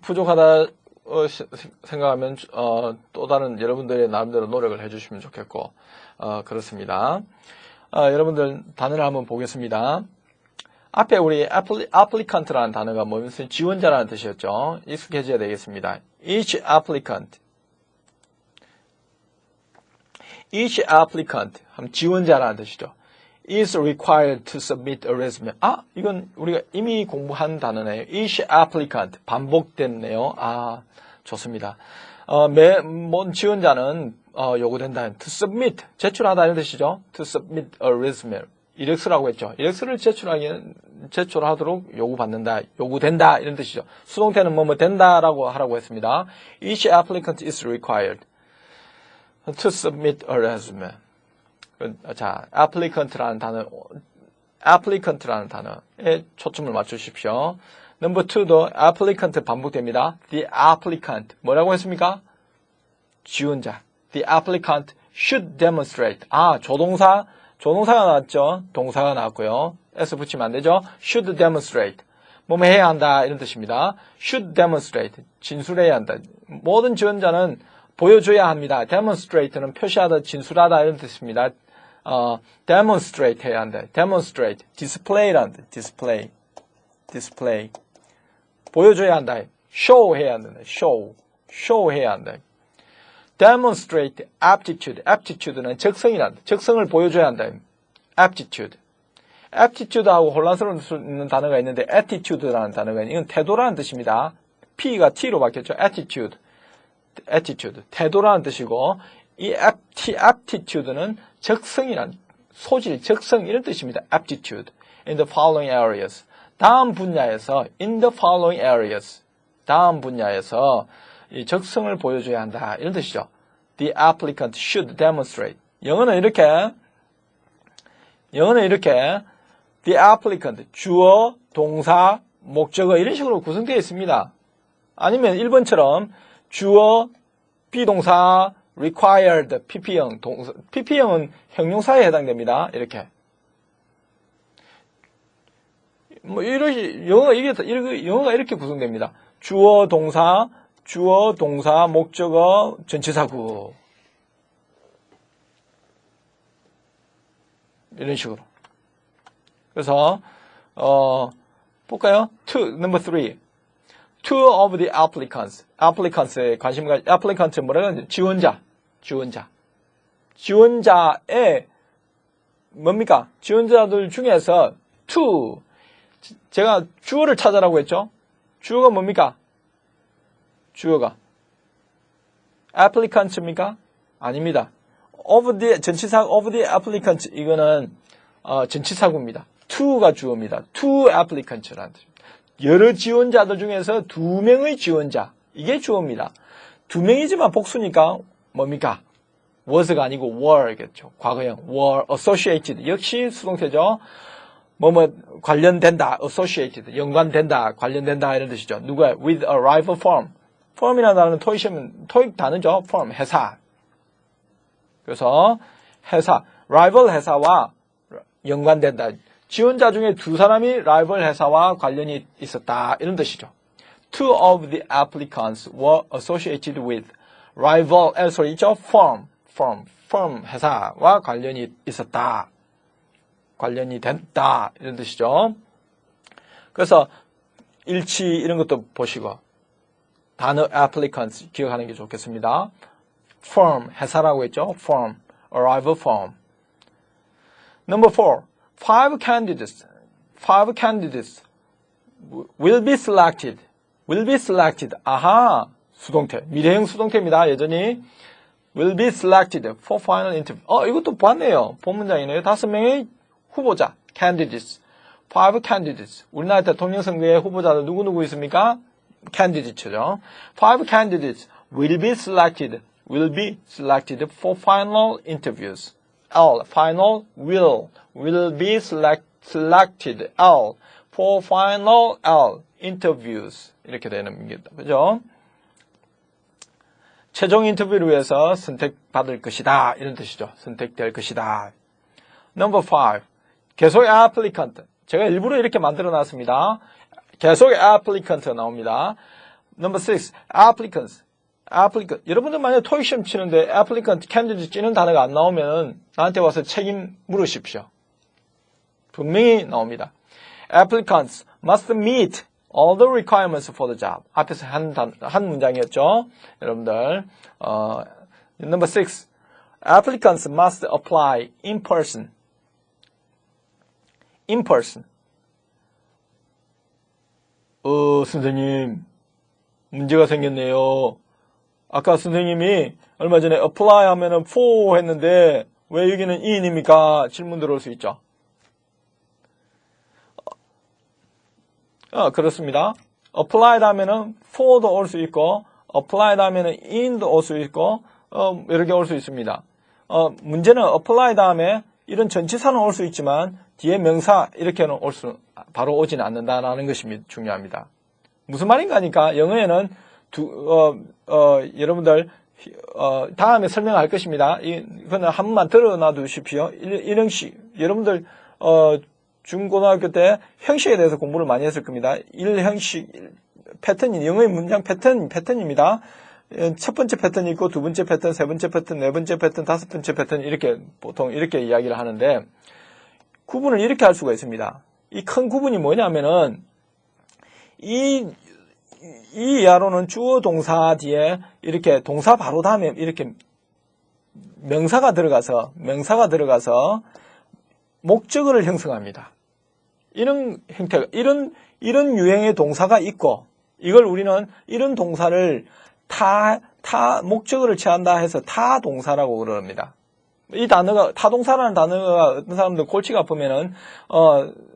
부족하다 생각하면 또 다른 여러분들의 나름대로 노력을 해주시면 좋겠고, 그렇습니다. 여러분들 단어를 한번 보겠습니다. 앞에 우리 applicant라는 단어가 뭐냐면 지원자라는 뜻이었죠. 익숙해져야 되겠습니다. Each applicant 지원자라는 뜻이죠. is required to submit a resume. 이건 우리가 이미 공부한 단어네요. Each applicant 반복됐네요. 좋습니다. 뭔 지원자는 요구된다. To submit 제출하다 이런 뜻이죠. To submit a resume. 이력서라고 했죠. 이력서를 제출하도록 요구받는다, 요구된다 이런 뜻이죠. 수동태는 뭐뭐 된다라고 하라고 했습니다. Each applicant is required to submit a resume. 자, applicant라는 단어에 초점을 맞추십시오. 넘버 2도 applicant 반복됩니다. The applicant 뭐라고 했습니까? 지원자. The applicant should demonstrate. 조동사가 나왔죠. 동사가 나왔고요. S 붙이면 안 되죠. should demonstrate. 뭐뭐 해야 한다 이런 뜻입니다. should demonstrate. 진술해야 한다. 모든 지원자는 보여줘야 합니다. demonstrate는 표시하다, 진술하다 이런 뜻입니다. demonstrate 해야 한다. demonstrate. display란 뜻. display. 보여줘야 한다. show 해야 한다. show 해야 한다. demonstrate aptitude는 적성이란다. 적성을 보여줘야 한다. aptitude하고 혼란스러운 수 있는 단어가 있는데 attitude라는 단어가 있는데 이건 태도라는 뜻입니다. P가 T로 바뀌었죠. attitude. 태도라는 뜻이고 이 aptitude는 적성이란 소질, 적성 이런 뜻입니다. aptitude. In the following areas. 다음 분야에서 in the following areas. 다음 분야에서 이 적성을 보여줘야 한다. 이런 뜻이죠. The applicant should demonstrate. 영어는 이렇게 the applicant 주어, 동사, 목적어 이런 식으로 구성되어 있습니다. 아니면 1번처럼 주어, 비동사, required, PP형, 동사, PP형은 형용사에 해당됩니다. 이렇게. 영어가 이렇게 구성됩니다. 주어, 동사, 목적어, 전치사구. 이런 식으로. 그래서, 볼까요? Number 3. Two of the applicants에 관심가, applicant 뭐라고 하는지, 지원자의, 뭡니까? 지원자들 중에서 two. 제가 주어를 찾아라고 했죠? 주어가 뭡니까? 주어가 applicants입니까? 아닙니다. 전치사 of the applicants 이거는 전치사구입니다. to가 주어입니다. two applicants라는 뜻입니다. 여러 지원자들 중에서 2명의 지원자 이게 주어입니다. 2명이지만 복수니까 뭡니까? was가 아니고 were겠죠. 과거형 were associated 역시 수동태죠. 관련된다, associated, 연관된다, 관련된다 이런 뜻이죠. 누가 with a rival firm. firm이라는 단어는 토익 단어죠. firm, 회사. 그래서 회사, rival 회사와 연관된다. 지원자 중에 2사람이 rival 회사와 관련이 있었다 이런 뜻이죠. Two of the applicants were associated with rival, 있죠? firm 회사와 관련이 있었다. 관련이 된다 이런 뜻이죠. 그래서 일치 이런 것도 보시고 단어 applicants 기억하는 게 좋겠습니다. firm 회사라고 했죠. firm, arrival firm. Number 4. Five candidates will be selected. 수동태. 미래형 수동태입니다. 여전히 will be selected for final interview. 이것도 봤네요. 본 문장이네요. 5명의 후보자, candidates, five candidates. 우리나라 대통령 선거에 후보자들 누구 있습니까? candidates죠. Five candidates will be selected for final interviews. final will be selected for final interviews. 이렇게 되는 겁니다. 그죠? 최종 인터뷰를 위해서 선택받을 것이다. 이런 뜻이죠. 선택될 것이다. Number 5. 계속의 applicant. 제가 일부러 이렇게 만들어 놨습니다. 계속의 applicant 나옵니다. Number 6. applicants. 여러분들 만약에 토익 시험 치는데 applicant, candidate 찌는 단어가 안 나오면 나한테 와서 책임 물으십시오. 분명히 나옵니다. Applicants must meet all the requirements for the job. 앞에서 한 문장이었죠. 여러분들. Number 6. Applicants must apply in person. In person. 선생님, 문제가 생겼네요. 아까 선생님이 얼마 전에 apply 하면은 for 했는데 왜 여기는 in입니까? 질문 들어올 수 있죠. 그렇습니다. applied 하면은 for도 올 수 있고, applied 하면은 in도 올 수 있고, 이렇게 올 수 있습니다. 문제는 apply 다음에 이런 전치사는 올 수 있지만, 뒤에 명사, 이렇게는 바로 오진 않는다라는 것이 중요합니다. 무슨 말인가 하니까, 영어에는 여러분들, 다음에 설명할 것입니다. 이거는 한 번만 들어놔 두십시오. 이런 식, 여러분들, 중고등학교 때 형식에 대해서 공부를 많이 했을 겁니다. 1형식 패턴이 영어의 문장 패턴입니다. 첫 번째 패턴이 있고 두 번째 패턴, 세 번째 패턴, 네 번째 패턴, 다섯 번째 패턴 이렇게 보통 이렇게 이야기를 하는데 구분을 이렇게 할 수가 있습니다. 이 큰 구분이 뭐냐면은 이 이하로는 주어 동사 뒤에 이렇게 동사 바로 다음에 이렇게 명사가 들어가서 목적어를 형성합니다. 이런 형태가, 이런 유형의 동사가 있고, 이걸 우리는 이런 동사를 목적어를 취한다 해서 타동사라고 그럽니다. 이 단어가, 타동사라는 단어가 어떤 사람들 골치가 아프면은,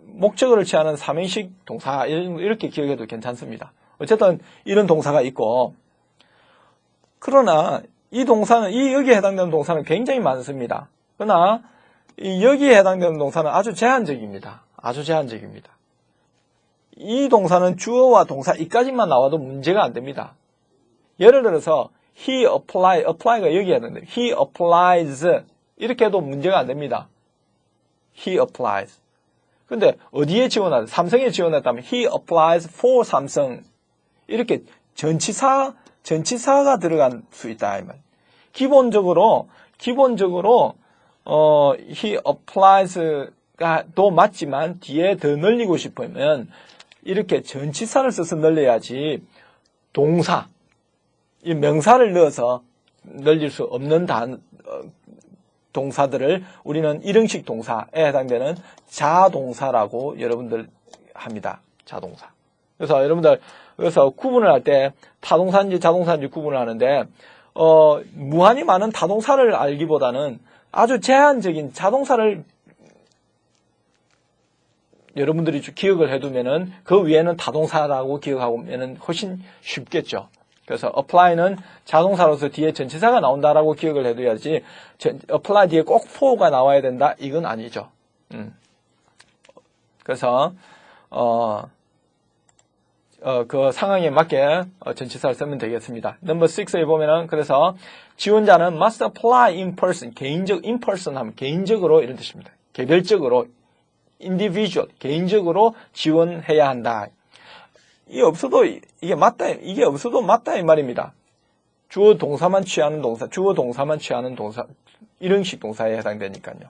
목적어를 취하는 삼행식 동사, 이렇게 기억해도 괜찮습니다. 어쨌든 이런 동사가 있고, 그러나 이 동사는, 여기에 해당되는 동사는 굉장히 많습니다. 그러나, 여기에 해당되는 동사는 아주 제한적입니다. 이 동사는 주어와 동사 이까지만 나와도 문제가 안 됩니다. 예를 들어서 he apply가 여기에 해당돼요. he applies 이렇게 해도 문제가 안 됩니다. he applies. 근데 어디에 지원하다? 삼성에 지원했다면 he applies for 삼성. 이렇게 전치사가 들어갈 수 있다. 기본적으로 he applies가 또 맞지만 뒤에 더 늘리고 싶으면 이렇게 전치사를 써서 늘려야지 동사, 이 명사를 넣어서 늘릴 수 없는 동사들을 우리는 일형식 동사에 해당되는 자동사라고 여러분들 합니다. 자동사. 그래서 여러분들 구분을 할 때 타동사인지 자동사인지 구분을 하는데 무한히 많은 타동사를 알기보다는 아주 제한적인 자동사를 여러분들이 기억을 해두면은 그 위에는 타동사라고 기억하면은 훨씬 쉽겠죠. 그래서 apply는 자동사로서 뒤에 전치사가 나온다라고 기억을 해둬야지 apply 뒤에 꼭 for가 나와야 된다 이건 아니죠. 그래서 그 상황에 맞게 전치사를 쓰면 되겠습니다. 넘버 6에 보면은 그래서 지원자는 must apply in person. in person 하면 개인적으로 이런 뜻입니다. 개별적으로 individual 개인적으로 지원해야 한다. 이게 없어도 맞다 이 말입니다. 주어 동사만 취하는 동사 일형식 동사에 해당되니까요.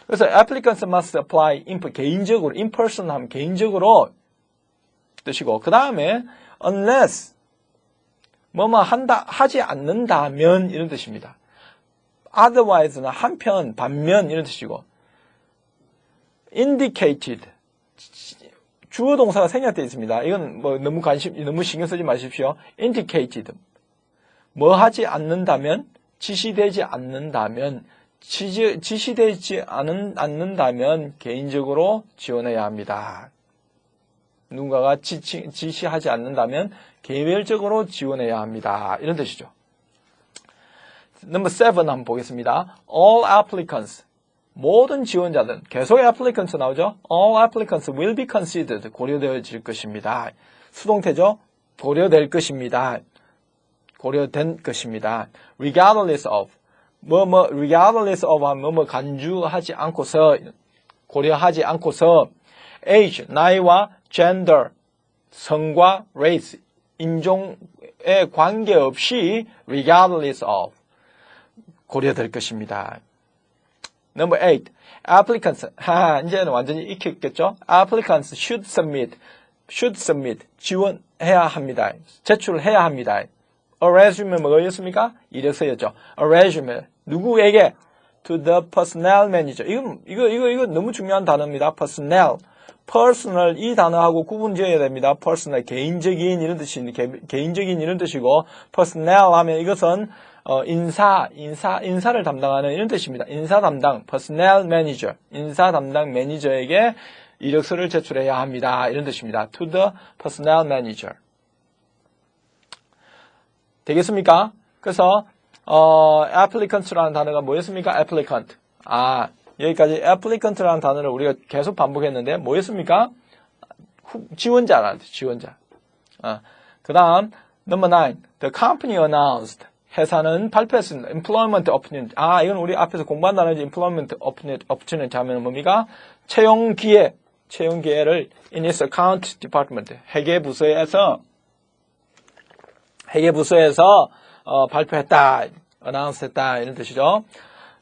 그래서 applicants must apply 개인적으로 in person 하면 개인적으로 뜻이고 그 다음에 unless 하지 않는다면 이런 뜻입니다. otherwise나 한편 반면 이런 뜻이고 indicated 주어 동사가 생략되어 있습니다. 이건 너무 신경 쓰지 마십시오. indicated 하지 않는다면 지시되지 않는다면 지시되지 않는다면 개인적으로 지원해야 합니다. 누군가가 지시하지 않는다면 개별적으로 지원해야 합니다. 이런 뜻이죠. Number 7 한번 보겠습니다. All applicants, 모든 지원자들, 계속 applicants 나오죠? All applicants will be considered, 고려되어질 것입니다. 수동태죠? 고려될 것입니다. 고려된 것입니다. Regardless of, regardless of 하면 간주하지 않고서, 고려하지 않고서, age, 나이와 gender, 성과 race, 인종에 관계없이 regardless of, 고려될 것입니다. Number 8. Applicants. 이제는 완전히 익혔겠죠? Applicants should submit. 지원해야 합니다. 제출해야 합니다. A resume 뭐였습니까? 이력서였죠. A resume. 누구에게? To the personnel manager. 이거 너무 중요한 단어입니다. personal. 이 단어하고 구분 지어야 됩니다. personal. 개인적인 이런 뜻이고, personnel 하면 이것은 인사를 담당하는 이런 뜻입니다. 인사 담당, personnel manager, 인사 담당 매니저에게 이력서를 제출해야 합니다. 이런 뜻입니다. To the personnel manager. 되겠습니까? 그래서, applicants라는 단어가 뭐였습니까? applicant. 여기까지 applicant라는 단어를 우리가 계속 반복했는데, 뭐였습니까? 지원자라는 뜻, 지원자. 그 다음, number 9. The company announced. 회사는 발표했습니다. employment opportunity. 이건 우리 앞에서 공부한 단어지. employment opportunity 하면 뭡니까? 채용 기회를 in its account department. 회계부서에서 발표했다. announce 했다. 이런 뜻이죠.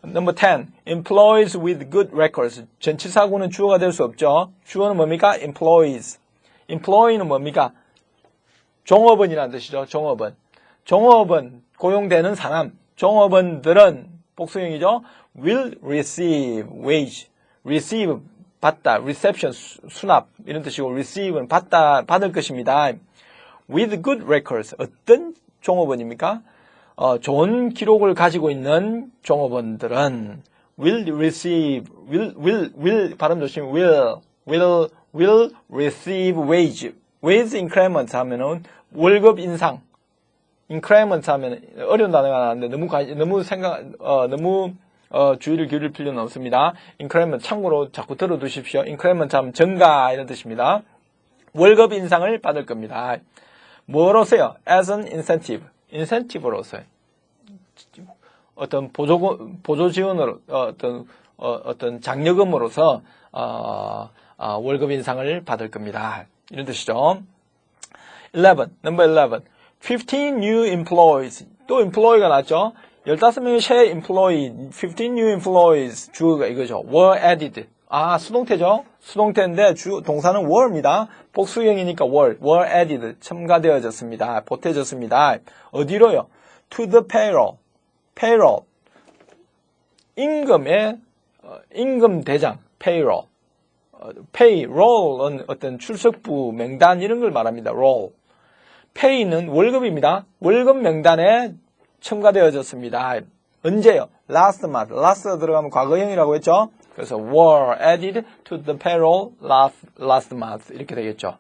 Number 10. employees with good records. 전치사구는 주어가 될 수 없죠. 주어는 뭡니까? employees. employee는 뭡니까? 종업원이라는 뜻이죠. 종업원, 고용되는 사람, 종업원들은 복수형이죠. will receive wage. receive, 받다, reception, 수납 이런 뜻이고 receive는 받을 것입니다. with good records. 어떤 종업원입니까? 좋은 기록을 가지고 있는 종업원들은 will receive, will 발음 조심, will receive wage. wage increment 하면은 월급 인상. increment 하면 어려운 단어가 나왔는데 너무 주의를 기울일 필요는 없습니다. increment 참고로 자꾸 들어두십시오. increment 하면 증가 이런 뜻입니다. 월급 인상을 받을 겁니다. 뭐로서요? as an incentive로서요. 어떤 보조 지원으로 어떤 장려금으로서 월급 인상을 받을 겁니다. 이런 뜻이죠. number 11. 15 new employees. 또 employee가 나왔죠. 15명의 새 employee, 15 new employees. 주어가 이거죠. were added. 수동태죠. 수동태인데 동사는 were입니다. 복수형이니까 were added. 첨가되어졌습니다. 보태졌습니다. 어디로요? to the payroll. 임금 대장, payroll. payroll은 어떤 출석부 명단 이런 걸 말합니다. roll. pay는 월급입니다. 월급 명단에 첨가되어졌습니다. 언제요? last month. last 들어가면 과거형이라고 했죠. 그래서 were added to the payroll last month 이렇게 되겠죠.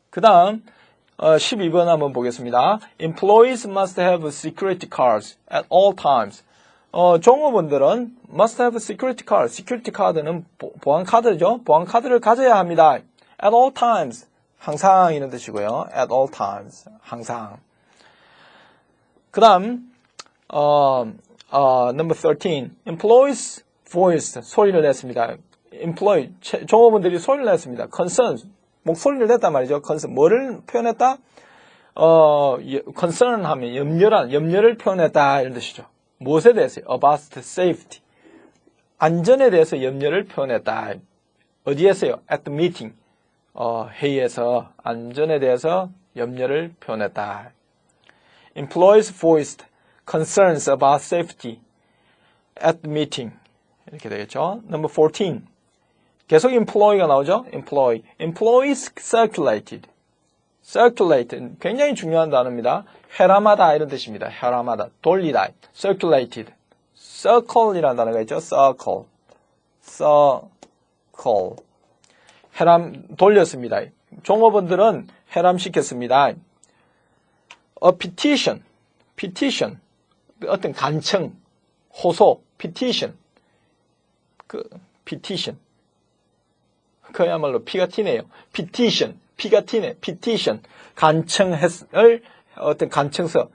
그 다음 12번 한번 보겠습니다. Employees must have security cards at all times. 종업원들은 must have security card. security card는 보안 카드죠. 보안 카드를 가져야 합니다. at all times. 항상 이런 뜻이고요. at all times. 항상. 그 다음 number 13. employees voiced. 소리를 냈습니다. employee. 종업원들이 소리를 냈습니다. concern. 목소리를 냈단 말이죠. concern. 뭐를 표현했다? concern 하면 염려를 표현했다. 이런 뜻이죠. 무엇에 대해서요? about safety. 안전에 대해서 염려를 표현했다. 어디에서요? at the meeting. 회의에서 안전에 대해서 염려를 표현했다. Employees voiced concerns about safety at the meeting. 이렇게 되겠죠. Number 14. 계속 employee가 나오죠. Employees circulated. circulate 굉장히 중요한 단어입니다. 회람하다 이런 뜻입니다. 회람하다, 돌리다, circulated. circle이라는 단어가 있죠. circle, circle. 회람 돌렸습니다. 종업원들은 회람시켰습니다. A petition, petition, 어떤 간청, 호소, petition, petition. 그야말로 피가 튀네요. petition, 피가 튀네. petition, 간청을 어떤 간청서,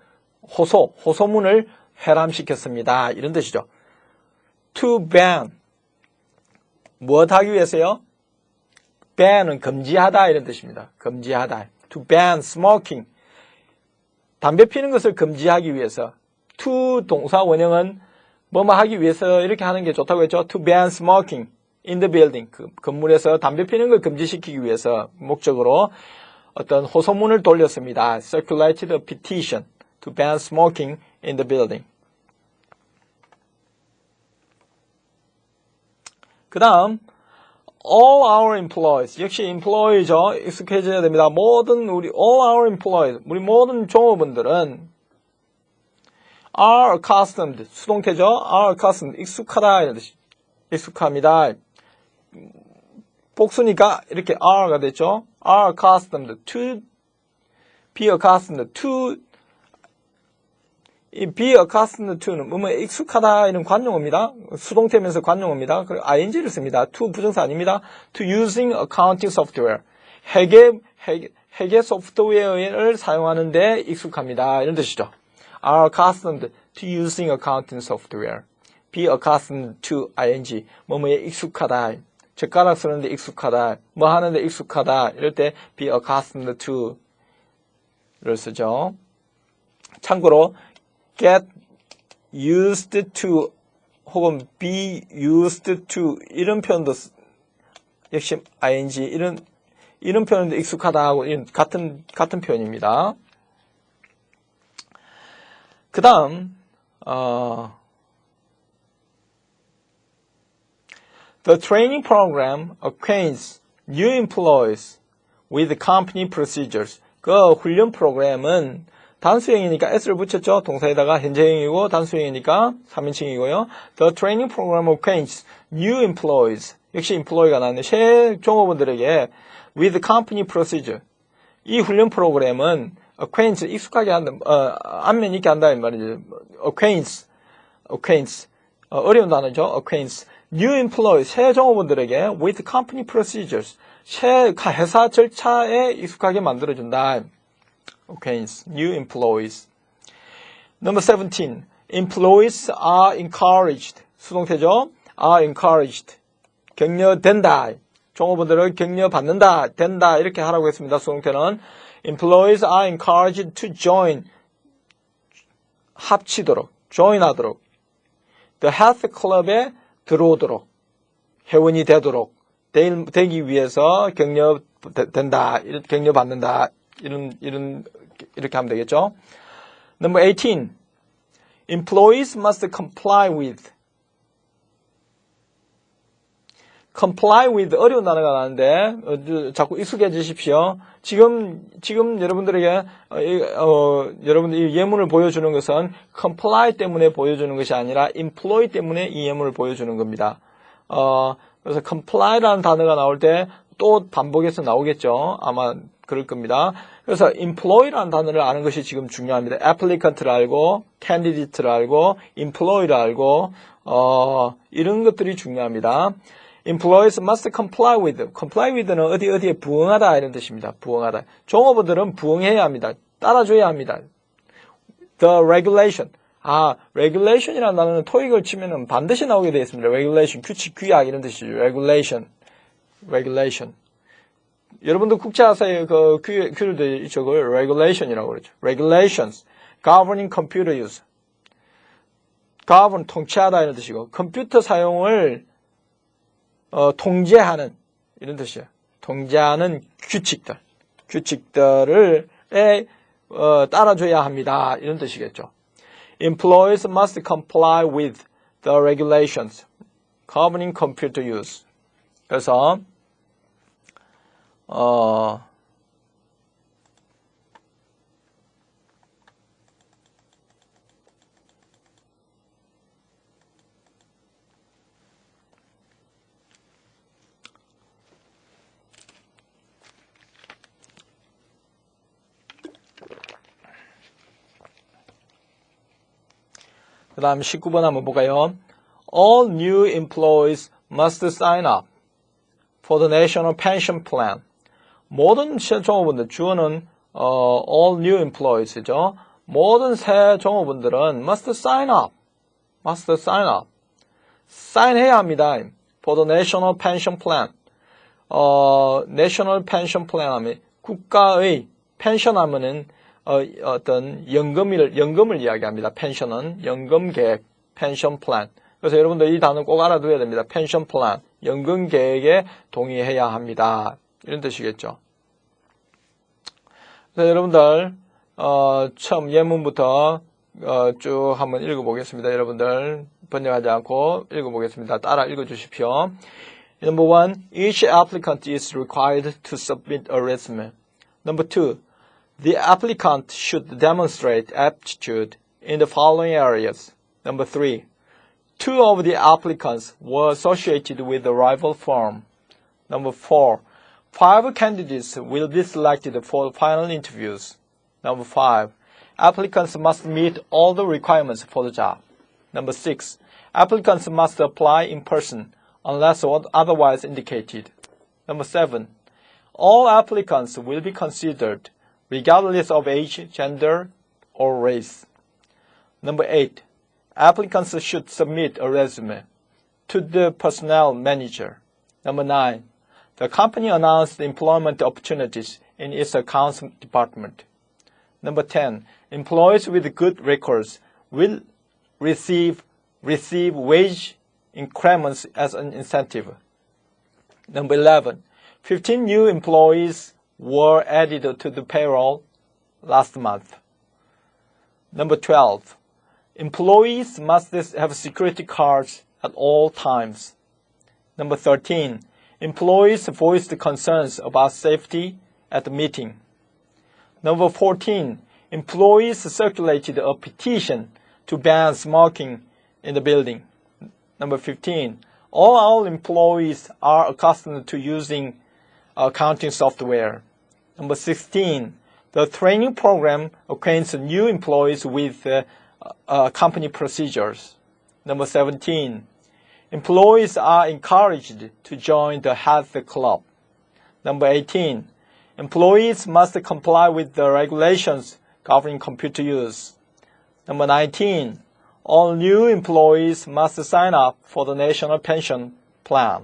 호소문을 회람시켰습니다. 이런 뜻이죠. To ban, 무엇 하기 위해서요? ban은 금지하다 이런 뜻입니다. 금지하다. To ban smoking, 담배 피는 것을 금지하기 위해서. to 동사 원형은 뭐뭐 하기 위해서 이렇게 하는 게 좋다고 했죠. To ban smoking in the building. 그 건물에서 담배 피는 걸 금지시키기 위해서 목적으로 어떤 호소문을 돌렸습니다. Circulated a petition to ban smoking in the building. 그 다음 all our employees. 역시 employee죠. 익숙해져야 됩니다. 모든 all our employees. 우리 모든 종업원들은 are accustomed. 수동태죠. are accustomed. 익숙하다. 이런 뜻이. 익숙합니다. 복수니까 이렇게 are가 됐죠. are accustomed to be accustomed to 이 be accustomed to는 뭐뭐 익숙하다 이런 관용어입니다. 수동태면서 관용어입니다. 그리고 ing를 씁니다. to 부정사 아닙니다. to using accounting software. 회계 소프트웨어를 사용하는데 익숙합니다. 이런 뜻이죠. are accustomed to using accounting software. be accustomed to ing. 뭐뭐에 익숙하다. 젓가락 쓰는데 익숙하다. 뭐 하는데 익숙하다. 이럴 때 be accustomed to를 쓰죠. 참고로 get used to 혹은 be used to 이런 표현도 역시 ing 이런 표현도 익숙하다 하고 이런 같은 표현입니다. 그 다음 The training program acquaints new employees with company procedures. 그 훈련 프로그램은 단수형이니까 s를 붙였죠. 동사에다가 현재형이고 단수형이니까 3인칭이고요. The training program acquaints new employees. 역시 employee가 나왔네. 새 종업원들에게 with company procedure. 이 훈련 프로그램은 acquaints 익숙하게 한다. 안면 있게 한다 이 말이죠. acquaints. 어려운 단어죠. acquaints. new employees. 새 종업원들에게 with company procedures. 새 회사 절차에 익숙하게 만들어준다. acquaints, new employees. Number 17. Employees are encouraged. 수동태죠. are encouraged. 격려된다. 종업원들을 격려받는다. 된다. 이렇게 하라고 했습니다. 수동태는. Employees are encouraged to join. 합치도록. join하도록. The health club에 들어오도록. 회원이 되도록. 되기 위해서 격려된다. 격려받는다. 이렇게 하면 되겠죠. Number 18. Employees must comply with. comply with 어려운 단어가 나왔는데 자꾸 익숙해지십시오. 지금 여러분들에게 여러분들 이 예문을 보여주는 것은 comply 때문에 보여주는 것이 아니라 employee 때문에 이 예문을 보여주는 겁니다. 그래서 comply라는 단어가 나올 때 또 반복해서 나오겠죠. 아마 그럴 겁니다. 그래서 employee라는 단어를 아는 것이 지금 중요합니다. applicant를 알고, candidate를 알고, employee를 알고, 이런 것들이 중요합니다. Employees must comply with. comply with는 어디에 부응하다 이런 뜻입니다. 부응하다. 종업원들은 부응해야 합니다. 따라줘야 합니다. The regulation. regulation이라는 단어는 토익을 치면은 반드시 나오게 되어 있습니다. regulation, 규칙, 규약 이런 뜻이죠. regulation. 여러분도 국제화사의 그 규율도 있죠. 그걸 regulation이라고 그러죠. regulations. governing computer use. govern, 통치하다 이런 뜻이고, 컴퓨터 사용을 통제하는 이런 뜻이에요. 통제하는 규칙들을 따라줘야 합니다. 이런 뜻이겠죠. Employees must comply with the regulations governing computer use. 그래서 그 다음 19번 한번 볼까요? All new employees must sign up for the National Pension Plan. 모든 새 종업원들, 주어는 all new employees죠. 모든 새 종업원들은 must sign up. 사인해야 합니다. For the National Pension Plan. National Pension Plan 하면 국가의 펜션 하면은 어떤 연금을 이야기합니다. 펜션은 연금 계획, 펜션 플랜. 그래서 여러분들 이 단어 꼭 알아둬야 됩니다. 펜션 플랜, 연금 계획에 동의해야 합니다. 이런 뜻이겠죠. 그래서 여러분들 처음 예문부터 쭉 한번 읽어보겠습니다. 여러분들 번역하지 않고 읽어보겠습니다. 따라 읽어주십시오. Number 1, each applicant is required to submit a resume. Number 2, the applicant should demonstrate aptitude in the following areas. Number 3, 2 of the applicants were associated with the rival firm. Number 4, 5 candidates will be selected for final interviews. Number 5, applicants must meet all the requirements for the job. Number 6, applicants must apply in person unless otherwise indicated. Number 7, all applicants will be considered regardless of age, gender, or race. Number 8, applicants should submit a resume to the personnel manager. Number 9, the company announced employment opportunities in its accounts department. Number 10, employees with good records will receive wage increments as an incentive. Number 11, 15 new employees were added to the payroll last month. Number 12, employees must have security cards at all times. Number 13, employees voiced concerns about safety at the meeting. Number 14, employees circulated a petition to ban smoking in the building. Number 15, all our employees are accustomed to using accounting software. Number 16, the training program acquaints new employees with company procedures. Number 17, employees are encouraged to join the health club. Number 18, employees must comply with the regulations governing computer use. Number 19, all new employees must sign up for the National Pension Plan.